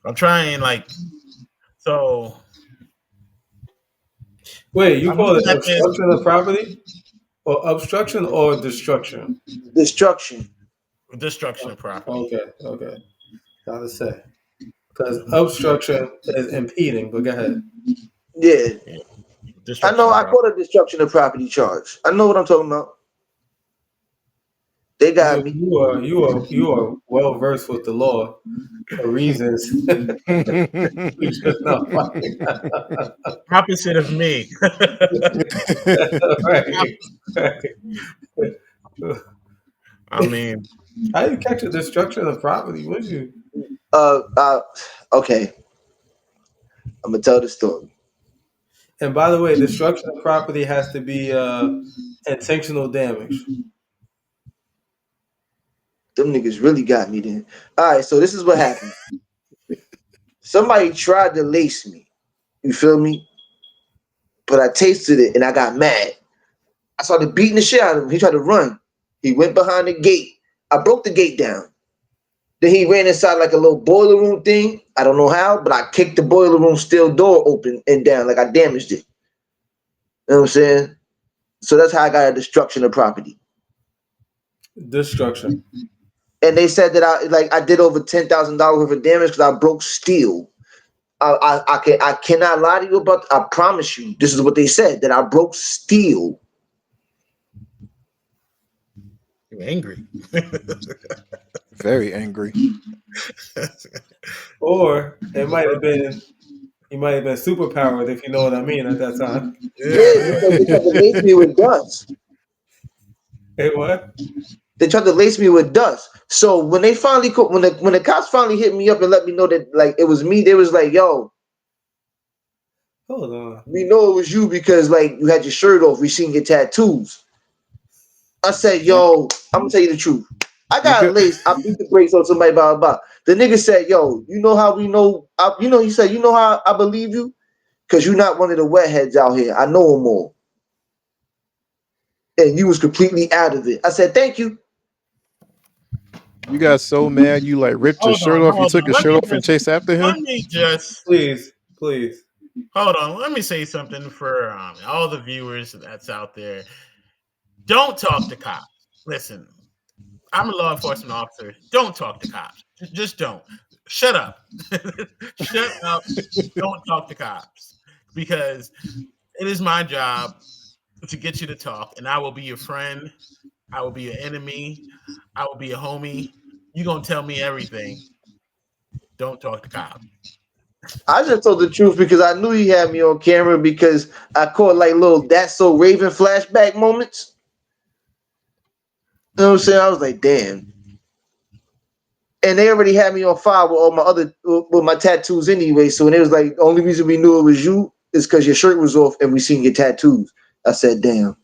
I'm trying so. Wait, you I'm call it looking at this obstruction of property? Or obstruction or destruction? Destruction. destruction of property. Okay, okay. Gotta say. Because obstruction is impeding, but go ahead. Yeah. Yeah, I destruction know of I property. caught a destruction of property charge. I know what I'm talking about. They got me. You are well versed with the law for reasons we just not finding. Opposite of me. Right. Right. I mean, How you catch a destruction of property? Would you? Uh, uh, okay. I'm gonna tell the story. And by the way, destruction of property has to be intentional damage. Them niggas really got me then. All right, so this is what happened. Somebody tried to lace me. You feel me? But I tasted it and I got mad. I started beating the shit out of him. He tried to run. He went behind the gate. I broke the gate down. Then he ran inside like a little boiler room thing. I don't know how, but I kicked the boiler room steel door open and down, like I damaged it. You know what I'm saying? So that's how I got a destruction of property. Destruction. And they said that I did over $10,000 worth of damage because I broke steel. I cannot lie to you about. I promise you, this is what they said, that I broke steel. you're angry. Very angry. Or it might have been He might have been superpowered, if you know what I mean, at that time. Yeah, because they tried to lace me with dust. Hey, what? They tried to lace me with dust. So when they finally when the cops finally hit me up and let me know that like it was me, they was like, "Yo, Hold on. we know it was you because like you had your shirt off. We seen your tattoos." I said, "Yo, I'm gonna tell you the truth. I You got could. laced. I beat the brakes on somebody. Blah blah blah." The nigga said, "Yo, you know how we know? He said, you know how I believe you because you're not one of the wet heads out here. I know them all, and you was completely out of it." I said, "Thank you." You got so mad you like ripped your Hold shirt on, off. You hold took on. your shirt off and chased after him. Let me just Please, please. hold on. Let me say something for all the viewers that's out there. Don't talk to cops. Listen, I'm a law enforcement officer. Don't talk to cops. Just don't. Shut up. Shut up. Don't talk to cops because it is my job to get you to talk, and I will be your friend. I will be your enemy. I will be a homie. You're gonna tell me everything. Don't talk to cops. I just told the truth because I knew he had me on camera because I caught like little "That's So Raven" flashback moments. You know what I'm saying? I was like, "Damn." And they already had me on file with all my other with my tattoos anyway. So when it was like the only reason we knew it was you is because your shirt was off and we seen your tattoos. I said, "Damn,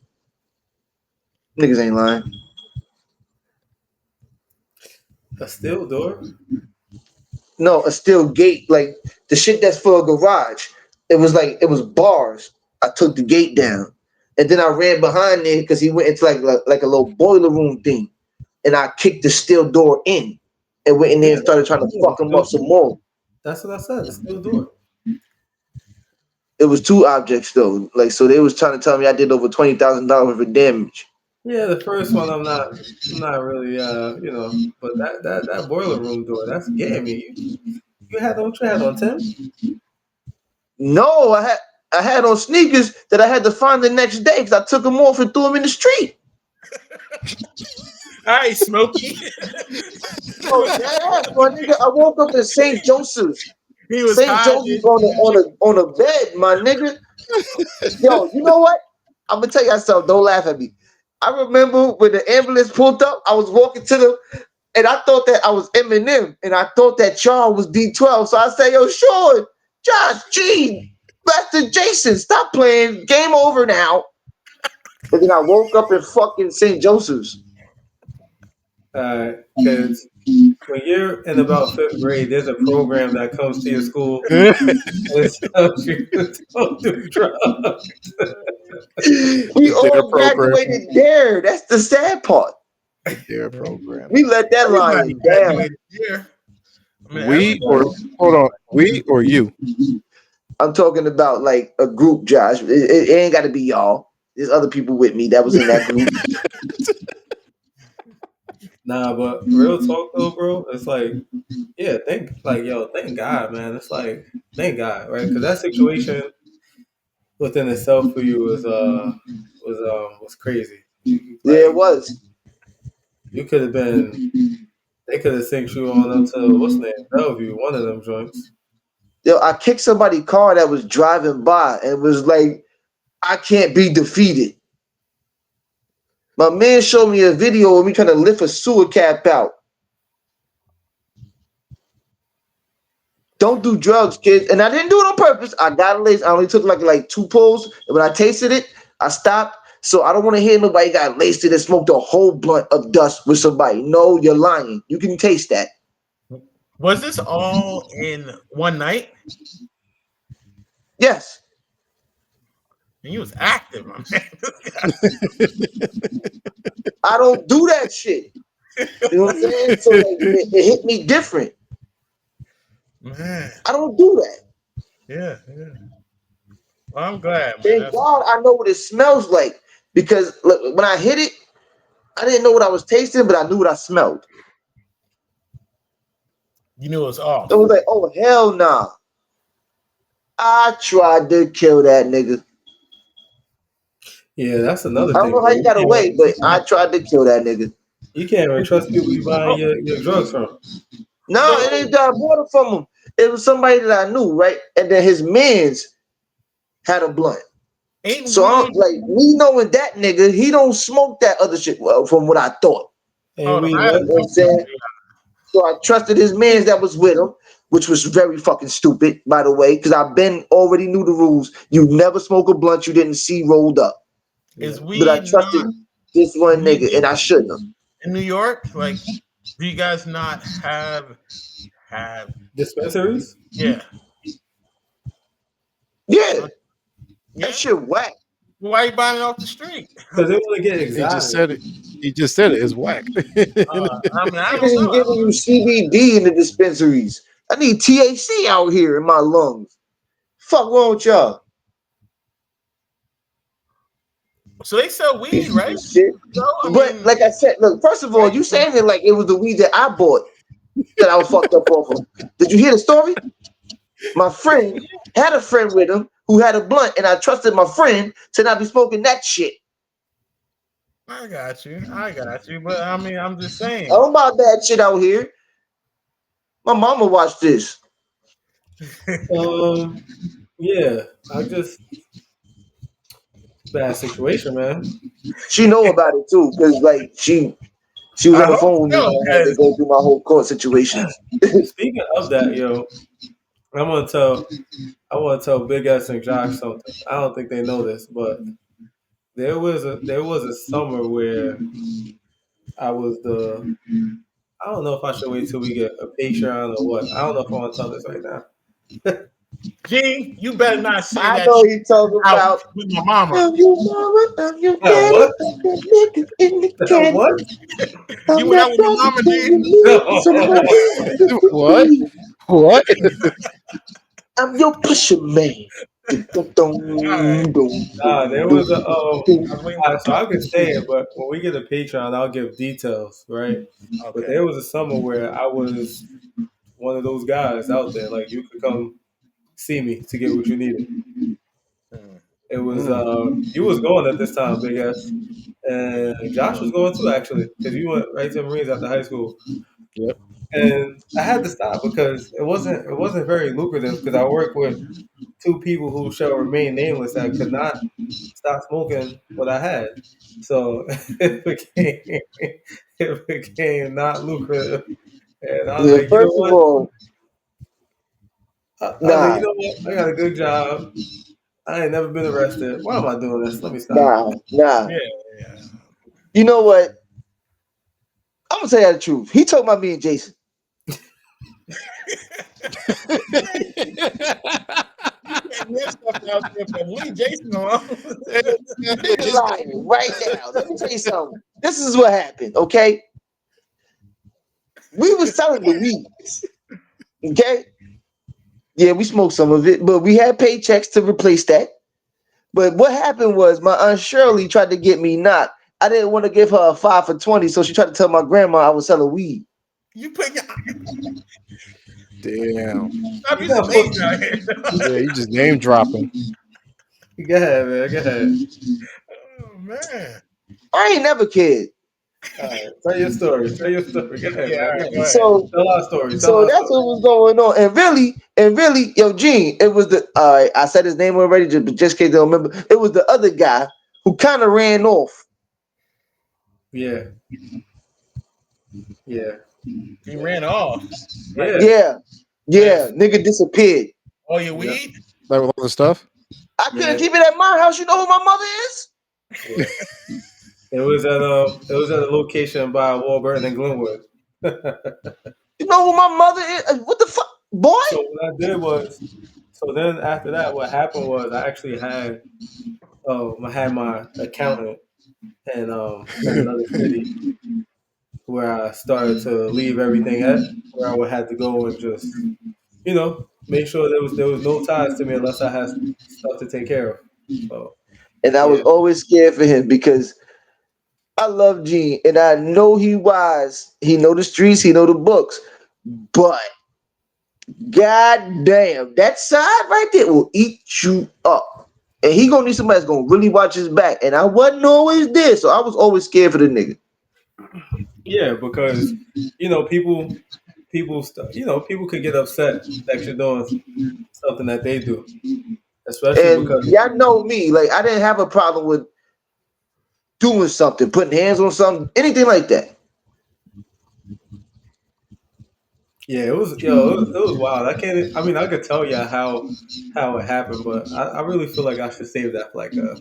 niggas ain't lying." A steel door? No, a steel gate, like the shit that's for a garage. It was bars. I took the gate down, and then I ran behind there because he went into like a little boiler room thing, and I kicked the steel door in, and went in there Yeah, and started trying to yeah, fuck him steel up some door. more. That's what I said. A steel door. It was two objects though, like so they was trying to tell me I did over $20,000 worth of damage. Yeah, the first one I'm not really but that boiler room door, that's gammy. You had on what you had on, Tim? No, I had on sneakers that I had to find the next day because I took them off and threw them in the street. All right, Smokey. Oh, deadass, my nigga. I woke up in St. Joseph's. He was St. hiding. Joseph's on a bed, my nigga. Yo, you know what? I'm gonna tell you something. Don't laugh at me. I remember when the ambulance pulled up, I was walking to them, and I thought that I was Eminem, and I thought that Charles was D12. So I said, "Yo, Sean, Josh, G, Master Jason, stop playing. Game over now." And then I woke up in fucking St. Joseph's. Because when you're in about fifth grade, there's a program that comes to your school and tells you don't do drugs. We The dare all program. graduated there. That's the sad part. The dare program. We let that Everybody lion down. graduated here. I mean, We everybody. or hold on. We or you. I'm talking about like a group, Josh. It ain't got to be y'all. There's other people with me that was in that group. Nah, but real talk though, bro, it's like, yeah, thank God, man. It's like, thank God, right? Because that situation within itself for you was crazy. Yeah, it Like was. you could have been, they could have sent you on up to what's the name, Bellevue, one of them joints. Yo, I kicked somebody's car that was driving by and was like, "I can't be defeated." My man showed me a video of me trying to lift a sewer cap out. Don't do drugs, kids. And I didn't do it on purpose. I got laced. I only took like two pulls. And when I tasted it, I stopped. So I don't want to hear nobody got laced and smoked a whole blunt of dust with somebody. No, you're lying. You can taste that. Was this all in one night? Yes. And he was active, my man. I don't do that shit. You know what I'm saying? So like it hit me different. Man, I don't do that. yeah. Well, I'm glad, man. Thank God I know what it smells like. Because look, when I hit it, I didn't know what I was tasting, but I knew what I smelled. You knew it was It off. was like, oh hell nah. I tried to kill that nigga. Yeah, that's another I don't thing, know how bro. you got away, but I tried to kill that nigga. You can't even trust people you buying your drugs from. No, it So ain't that I bought it from him. It was somebody that I knew, right? And then his man's had a blunt. Ain't So I'm we? like, me knowing that nigga, he don't smoke that other shit. Well, from what I thought, And Hold on, we I had what? you know what I'm saying. So I trusted his man's that was with him, which was very fucking stupid, by the way, because I've been already knew the rules. You never smoke a blunt you didn't see rolled up. Yeah. is But I weed trusted not this one nigga, legal and I shouldn't have. in New York? Like, do you guys not have? Dispensaries? Yeah, Yeah, that yeah. shit whack. Why are you buying it off the street? Because they want to get He just exotic. said it. He just said it. It's whack. I mean, I Niggas don't is know. giving you CBD in the dispensaries. I need THC out here in my lungs. Fuck wrong with y'all? So they sell weed, Pieces right? of shit. So I But mean, like I said, look, first of all, you saying it like it was the weed that I bought that I was fucked up off of. Did you hear the story? My friend had a friend with him who had a blunt, and I trusted my friend to not be smoking that shit. I got you. I got you. But I mean, I'm just I saying. don't buy bad shit out here. My mama watched this. Um, yeah, I just bad situation, man. She know about it too, cause like she was I on the hope phone with me so, when I had to because go through my whole court situations. Speaking of that, yo, I'm gonna tell I want to tell Big S and Josh something. I don't think they know this, but there was a summer where I was the I don't know if I should wait till we get a Patreon or what. I don't know if I want to tell this right now. G, you better not say I that know shit he talking out about with my mama. I'm your mama, I'm your daddy, What? I'm your nigga in the caddy. What? You I'm went that out with my brother mama, to G? your need. No. Somebody to What? be. What? I'm your pusher man. Dum, All right. dum, dum, Nah, there dum, was a dum. I was waiting for the so I picture. can say it, but when we get a Patreon, I'll give details, right? But Okay. there was a summer where I was one of those guys out there. Like you could come see me to get what you needed. Hmm. It was Mm, you was going at this time, Big S, and Josh was going too actually, because you went right to Marines after high school, yep. and I had to stop because it wasn't very lucrative because I worked with two people who shall remain nameless that could not stop smoking what I had, so it became not lucrative, and I was Yeah, like, you know first of what? all, I was like, you nah, know what? I got a good job. I ain't never been arrested. Why am I doing this? Let me stop. nah. Yeah, yeah. You know what? I'm gonna tell you the truth. He told about me and Jason. You getting your stuff out there, but leave Jason alone. Nigga lying right now. Let me tell you something. This is what happened, okay? We was selling the weed, okay? Yeah, we smoked some of it, but we had paychecks to replace that. But what happened was my aunt Shirley tried to get me knocked. I didn't want to give her a 5 for 20, so she tried to tell my grandma I was selling weed. You put your Damn. stop You using gotta put. names out here. Yeah, you just name dropping. Go ahead, man. Go ahead. Oh man. I ain't never cared. All right, tell your story. Tell your story. Go ahead, Yeah, all man. Go right, ahead. go ahead. So Tell our story. Tell so our that's story. what was going on. And really, yo, Gene, it was the all right, I said his name already, just in case they don't remember. It was the other guy who kind of ran off. Yeah, yeah, He ran off. Like, yeah, Yeah, with yeah, nigga disappeared. all your yeah, weed? Like with all the stuff. I couldn't yeah, keep it at my house. You know who my mother is? yeah. It was at a location by Warburton and Glenwood. You know who my mother is? What the fuck, boy? So what I did was, so then after that, what happened was I actually had my accountant in another city where I started to leave everything at, where I would have to go and just make sure there was no ties to me unless I had stuff to take care of. So And I was yeah, always scared for him because I love Gene, and I know he wise. He know the streets, he know the books. But god damn, that side right there will eat you up. And he gonna need somebody that's gonna really watch his back. And I wasn't always there, so I was always scared for the nigga. yeah, because people people, people could get upset that you're doing something that they do, especially And because y'all know me, like I didn't have a problem with doing something, putting hands on something, anything like that. yeah, it was wild. I can't. I mean, I could tell you how it happened, but I really feel like I should save that for like a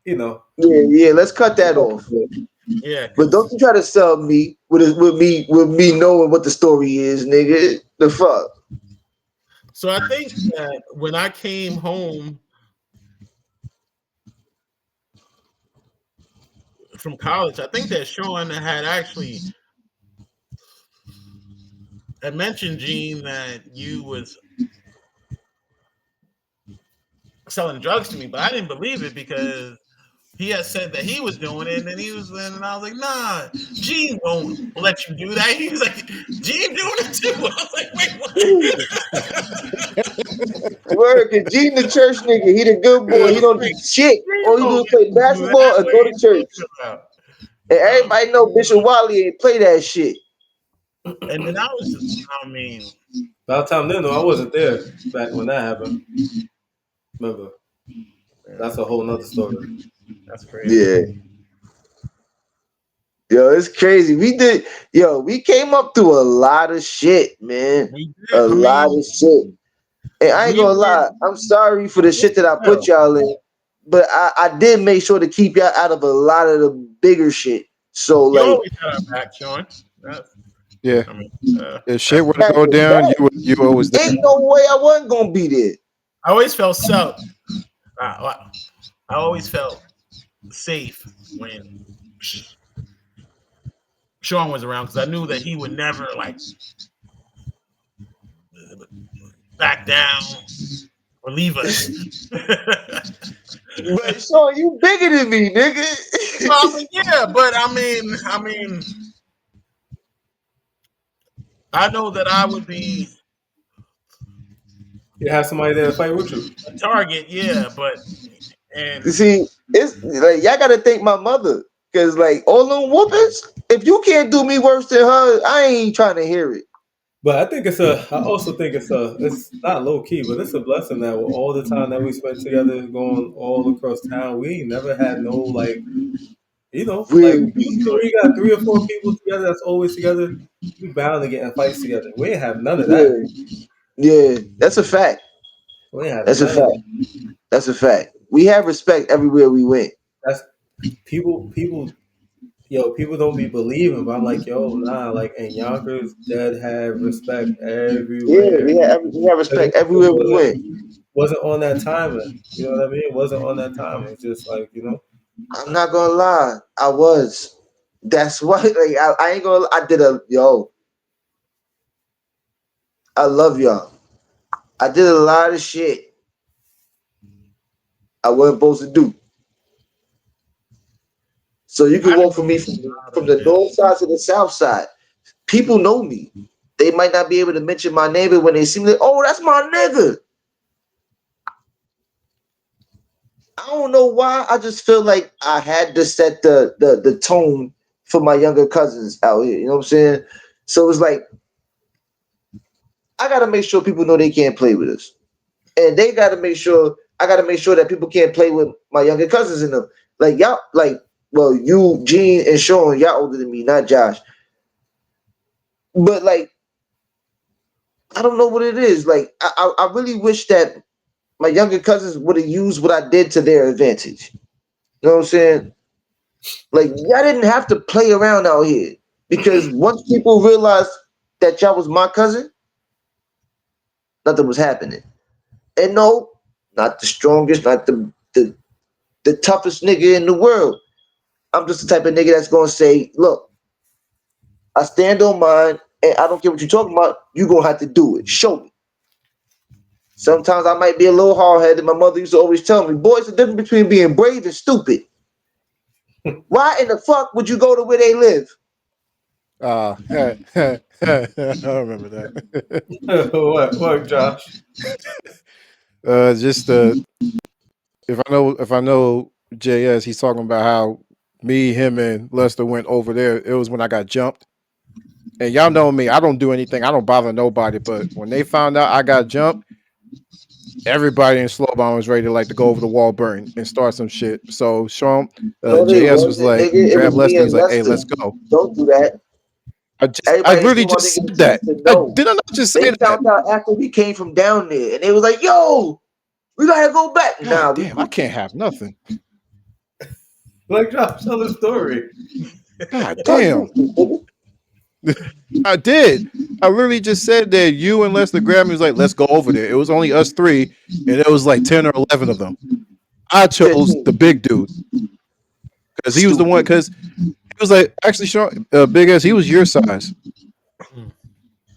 you know. Yeah, yeah. Let's cut that off. Yeah, But don't because you try to sell me with me knowing what the story is, nigga. The fuck. so I think that when I came home from college, I think that Sean had actually had mentioned, Gene, that you was selling drugs to me, but I didn't believe it because he had said that he was doing it, and then and I was like, nah, Gene won't let you do that. He was like, Gene doing it too. I was like, wait, Word, cause Gene the church nigga, he the good what? boy. He don't do Like, shit. Gene All he do won't is let play you do that. basketball and What go are to you church. talking about? And Um, everybody know Bishop Wally ain't play that shit. and then I mean, By the time then, though, I wasn't there back when that happened. Remember, yeah, that's a whole nother story. that's crazy. Yeah. Yo, it's crazy. We came up through a lot of shit, man. We A did. I lot mean, of shit. And I ain't we gonna were lie, I'm sorry for the shit that I put well. y'all in, but I did make sure to keep y'all out of a lot of the bigger shit. So You like, always had our back, Sean. That's, Yeah. I mean, If shit that's. were to had go your down, back. you were always there. Ain't no way I wasn't gonna be there. I always felt so. I always felt safe when Sean was around because I knew that he would never like back down or leave us. But Sean, you bigger than me, nigga. Well, I mean, yeah, but I know that I would be You have somebody there to fight with you. a target, yeah, but and See, it's like y'all gotta thank my mother. Cause like all them whoopings, if you can't do me worse than her, I ain't trying to hear it. But I think I also think it's not low key, but it's a blessing that with all the time that we spent together going all across town, we ain't never had no like, like Real beef. usually when you got 3 or 4 people together that's always together, you bound to get in fights together. We ain't have none of that. Yeah, yeah. That's a fact. We ain't have That's a none of fact. that. That's a fact. We have respect everywhere we went. That's people don't be believing, but I'm like, yo, nah, like in Yonkers, Dead had respect Yeah, everywhere. we have Because respect it everywhere we went. wasn't on that timing. You know what I mean? It wasn't on that timing. It's just like, I'm not gonna lie, I was. That's why, like, I ain't gonna. I did a yo. I love y'all. I did a lot of shit I wasn't supposed to do. So you can I walk didn't for do me a lot from of the shit. north side to the south side. People know me. They might not be able to mention my name, but when they see me, like, oh, that's my nigga. I don't know why. I just feel like I had to set the tone for my younger cousins out here. You know what I'm saying? So it's like I gotta make sure people know they can't play with us, and they gotta make sure I gotta make sure that people can't play with my younger cousins in them. Like y'all, like well, you, Gene, and Sean, y'all older than me, not Josh. But like I don't know what it is. Like I really wish that my younger cousins would have used what I did to their advantage. You know what I'm saying? Like y'all didn't have to play around out here because once people realized that y'all was my cousin, nothing was happening. And no, not the strongest, not the toughest nigga in the world. I'm just the type of nigga that's gonna say, look, I stand on mine, and I don't care what you're talking about. You gonna have to do it. Show me. Sometimes I might be a little hard headed. My mother used to always tell me, boy, it's the difference between being brave and stupid. Why in the fuck would you go to where they live? I remember that. what, Josh? Just if I know JS, he's talking about how me, him, and Lester went over there. It was when I got jumped. And y'all know me, I don't do anything. I don't bother nobody. But when they found out I got jumped, everybody in Slow Bomb was ready to like to go over the wall, burn, and start some shit. So Sean, No, they JS was wasn't, like, nigga. It grab was me Lester. He's and like, hey, Lester. let's go. Don't do that. I Everybody literally just want just to get a said that. chance to I know. did not just They say that. found out after we came from down there, and they was like, "Yo, we gotta go back." God Nah, damn, I can't have nothing. Like, Josh, tell the story. God No, damn. you, I did. I literally just said that you and Lester grabbed me was like, let's go over there. It was only us three, and it was like 10 or 11 of them. I chose the 15. big dude because he was the one. Stupid. Because he was like, actually, Sean, big as he was your size,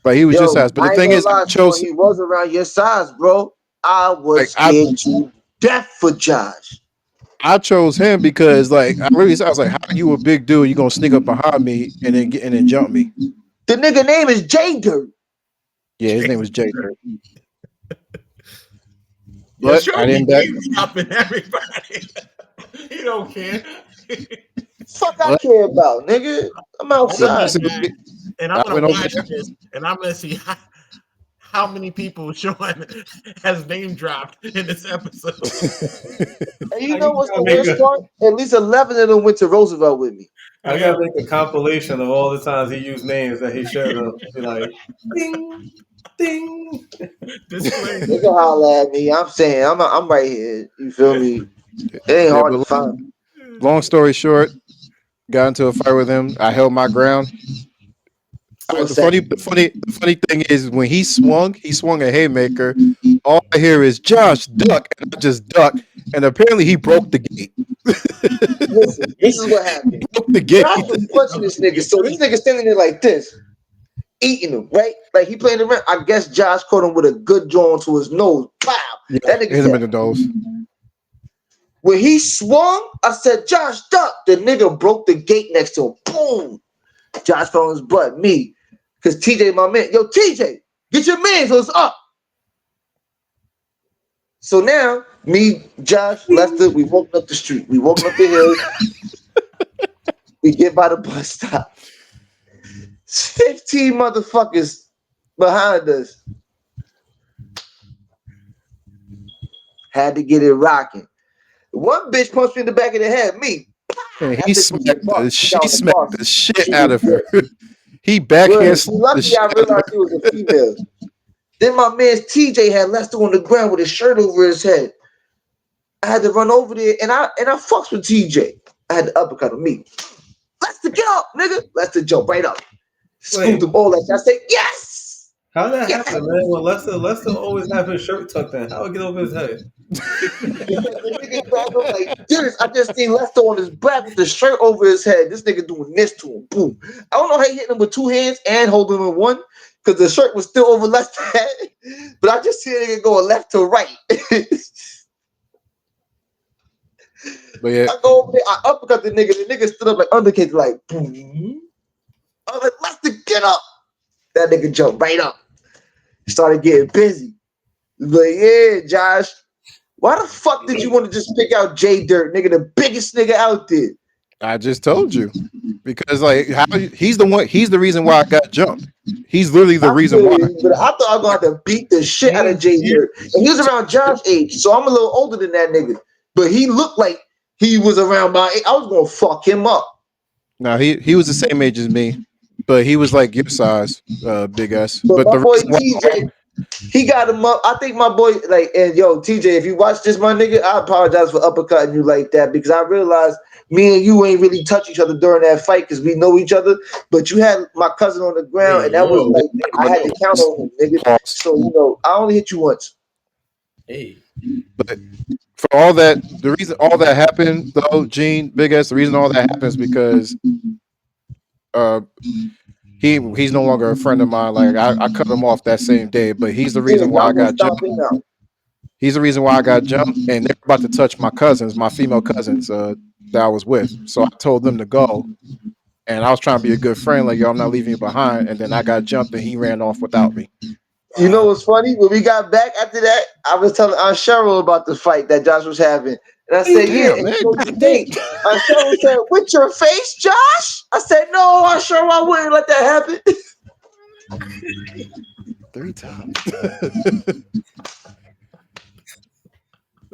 like he was your Yo, size. But the I ain't thing gonna is, I lie, Sean. chose He was around your size, bro. I was like I scared to death for Josh. I chose him because like I really I was like, how are you a big dude? You gonna sneak up behind me and then and then jump me? The nigga name is J Dirt. Yeah, his name was Jay. Yo, But I Sean be didn't back. name dropping everybody. He don't care. Fuck, I But care about, nigga. I'm Hold on, outside. man. And I'm I gonna went over watch there. this, and I'm gonna see how many people Sean has name dropped in this episode. And you I know what's gotta the make worst part? At least 11 of them went to Roosevelt with me. I gotta make a compilation of all the times he used names that he should have. Be like, ding, ding. Disclaimer. They can holler at me. I'm saying I'm right here. You feel me? It ain't Yeah, hard but to find. long story short, got into a fight with him. I held my ground. For a The funny, the second. funny, the funny thing is when he swung a haymaker. All I hear is Josh duck, and I just duck, and apparently he broke the gate. Listen, this is what He happened. broke the Josh gate. was punching this nigga. So this nigga standing there like this, eating him, right? Like he playing around. I guess Josh caught him with a good jaw to his nose. Pow! Yeah, That nigga hit him in dead. the nose. When he swung, I said, Josh, duck. The nigga broke the gate next to him. Boom! Josh fell on his butt. Me. Because TJ, my man. Yo, TJ, get your man so it's up. So now, me, Josh, Lester, we walking up the street. We walking up the hill. We get by the bus stop. 15 motherfuckers behind us. Had to get it rocking. One bitch punched me in the back of the head. Me. And That bitch was a bus. She she got on the smacked bus. the shit She out was of her. dead. He backhand Word. See, slapped the luckily shit I out of realized her. it was a female. Then my man's TJ had Lester on the ground with his shirt over his head. I had to run over there and I fucks with TJ. I had to uppercut him. Me. Lester, get up, nigga. Lester jump right up. Wait, Scooped him all that. I say, yes! how that Yes! happen, man? When Lester always have his shirt tucked in. How it get over his head? Because the nigga grabbed him like this. I just seen Lester on his back with the shirt over his head. This nigga doing this to him. Boom. I don't know how he hit him with two hands and holding him in one because the shirt was still over Lester's head. But I just see a nigga going left to right. But yeah, I go over there, I uppercut the nigga. The nigga stood up like underkids, like boom. I was like, Lester, get up. That nigga jumped right up. Started getting busy. Like, yeah, Josh. Why the fuck did you want to just pick out J Dirt, nigga, the biggest nigga out there? I just told you because like he's the one. He's the reason why I got jumped. He's literally the I reason feel why. you, but I thought I was gonna have to beat the shit out of J Dirt. And he was around Josh's age, so I'm a little older than that nigga. But he looked like he was around my age. I was gonna fuck him up. No, he was the same age as me, but he was like your size, big ass. But But my the boy reason why TJ, he got him up. I think my boy, like, and yo, TJ, if you watch this, my nigga, I apologize for uppercutting you like that because I realized me and you ain't really touch each other during that fight because we know each other. But you had my cousin on the ground, Hey, and that was yo. like I had to count on him, nigga. pause. So you know, I only hit you once. Hey. But for all that, the reason all that happened though, Gene, big ass, the reason all that happens because uh he's no longer a friend of mine. Like I cut him off that same day, but he's the Yeah, reason why y'all I gonna got stop jumped. it now. He's the reason why I got jumped, and they're about to touch my cousins, my female cousins that I was with. So I told them to go, and I was trying to be a good friend, like yo, I'm not leaving you behind. And then I got jumped, and he ran off without me. You know Wow. what's funny? When we got back after that, I was telling Aunt Cheryl about the fight that Josh was having. And I said, yeah, Damn, and man. you know what God you damn. think? Aunt Cheryl said, with your face, Josh? I said, no, Aunt Cheryl, I wouldn't let that happen. 3 times.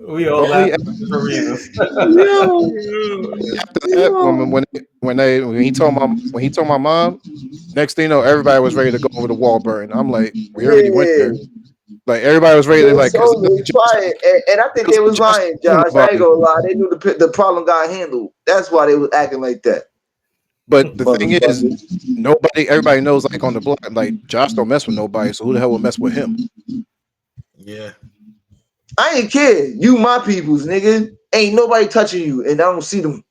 We all Only laughing for different reasons. Yo, after that, yo. when he told my mom, next thing you know, everybody was ready to go over the wall burn. I'm like, we already went Yeah. there. Like everybody was ready They to was like because so quiet. And I think they was Josh lying, told Josh. I ain't nobody. gonna lie. They knew the problem got handled. That's why they was acting like that. But the thing is, Motherfuckers. everybody knows like on the block, like Josh don't mess with nobody, so who the hell will mess with him? Yeah. I ain't care. You my peoples, nigga. Ain't nobody touching you, and I don't see them.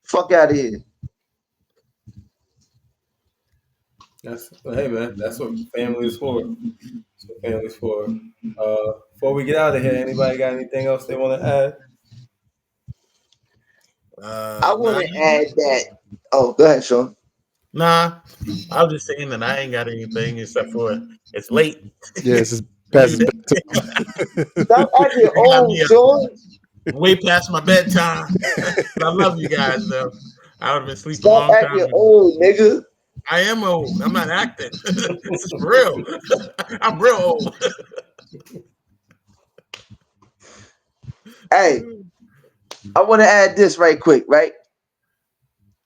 Fuck out of here. Hey man, that's what family is for. That's what family's for. Before we get out of here, anybody got anything else they want to add? I Nah, want to add that. Oh, go ahead, Sean. nah. I was just saying that I ain't got anything except for it's late. Yes, it's past You his bedtime. Stop acting got old, me Sean. way past my bedtime. But I love you guys though. I would have been asleep a Stop long time acting ago. old, nigga. I am old. I'm not acting. This is for real. I'm real old. Hey, I want to add this right quick, right?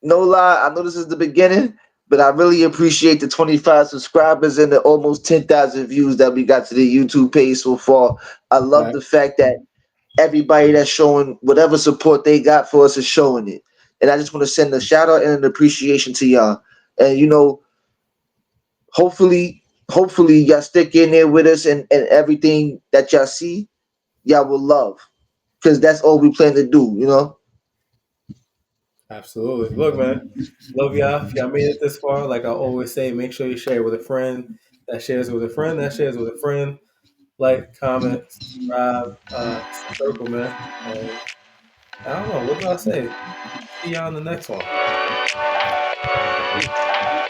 No lie, I know this is the beginning, but I really appreciate the 25 subscribers and the almost 10,000 views that we got to the YouTube page so far. I love Right. the fact that everybody that's showing whatever support they got for us is showing it. And I just want to send a shout out and an appreciation to y'all. And hopefully y'all stick in there with us and everything that y'all see, y'all will love. Because that's all we plan to do. Absolutely. Look, man, love y'all. If y'all made it this far, like I always say, make sure you share it with a friend. That shares with a friend. That shares with a friend. Like, comment, subscribe. It's the circle, man. And I don't know. What do I say? See y'all in the next one. Peace.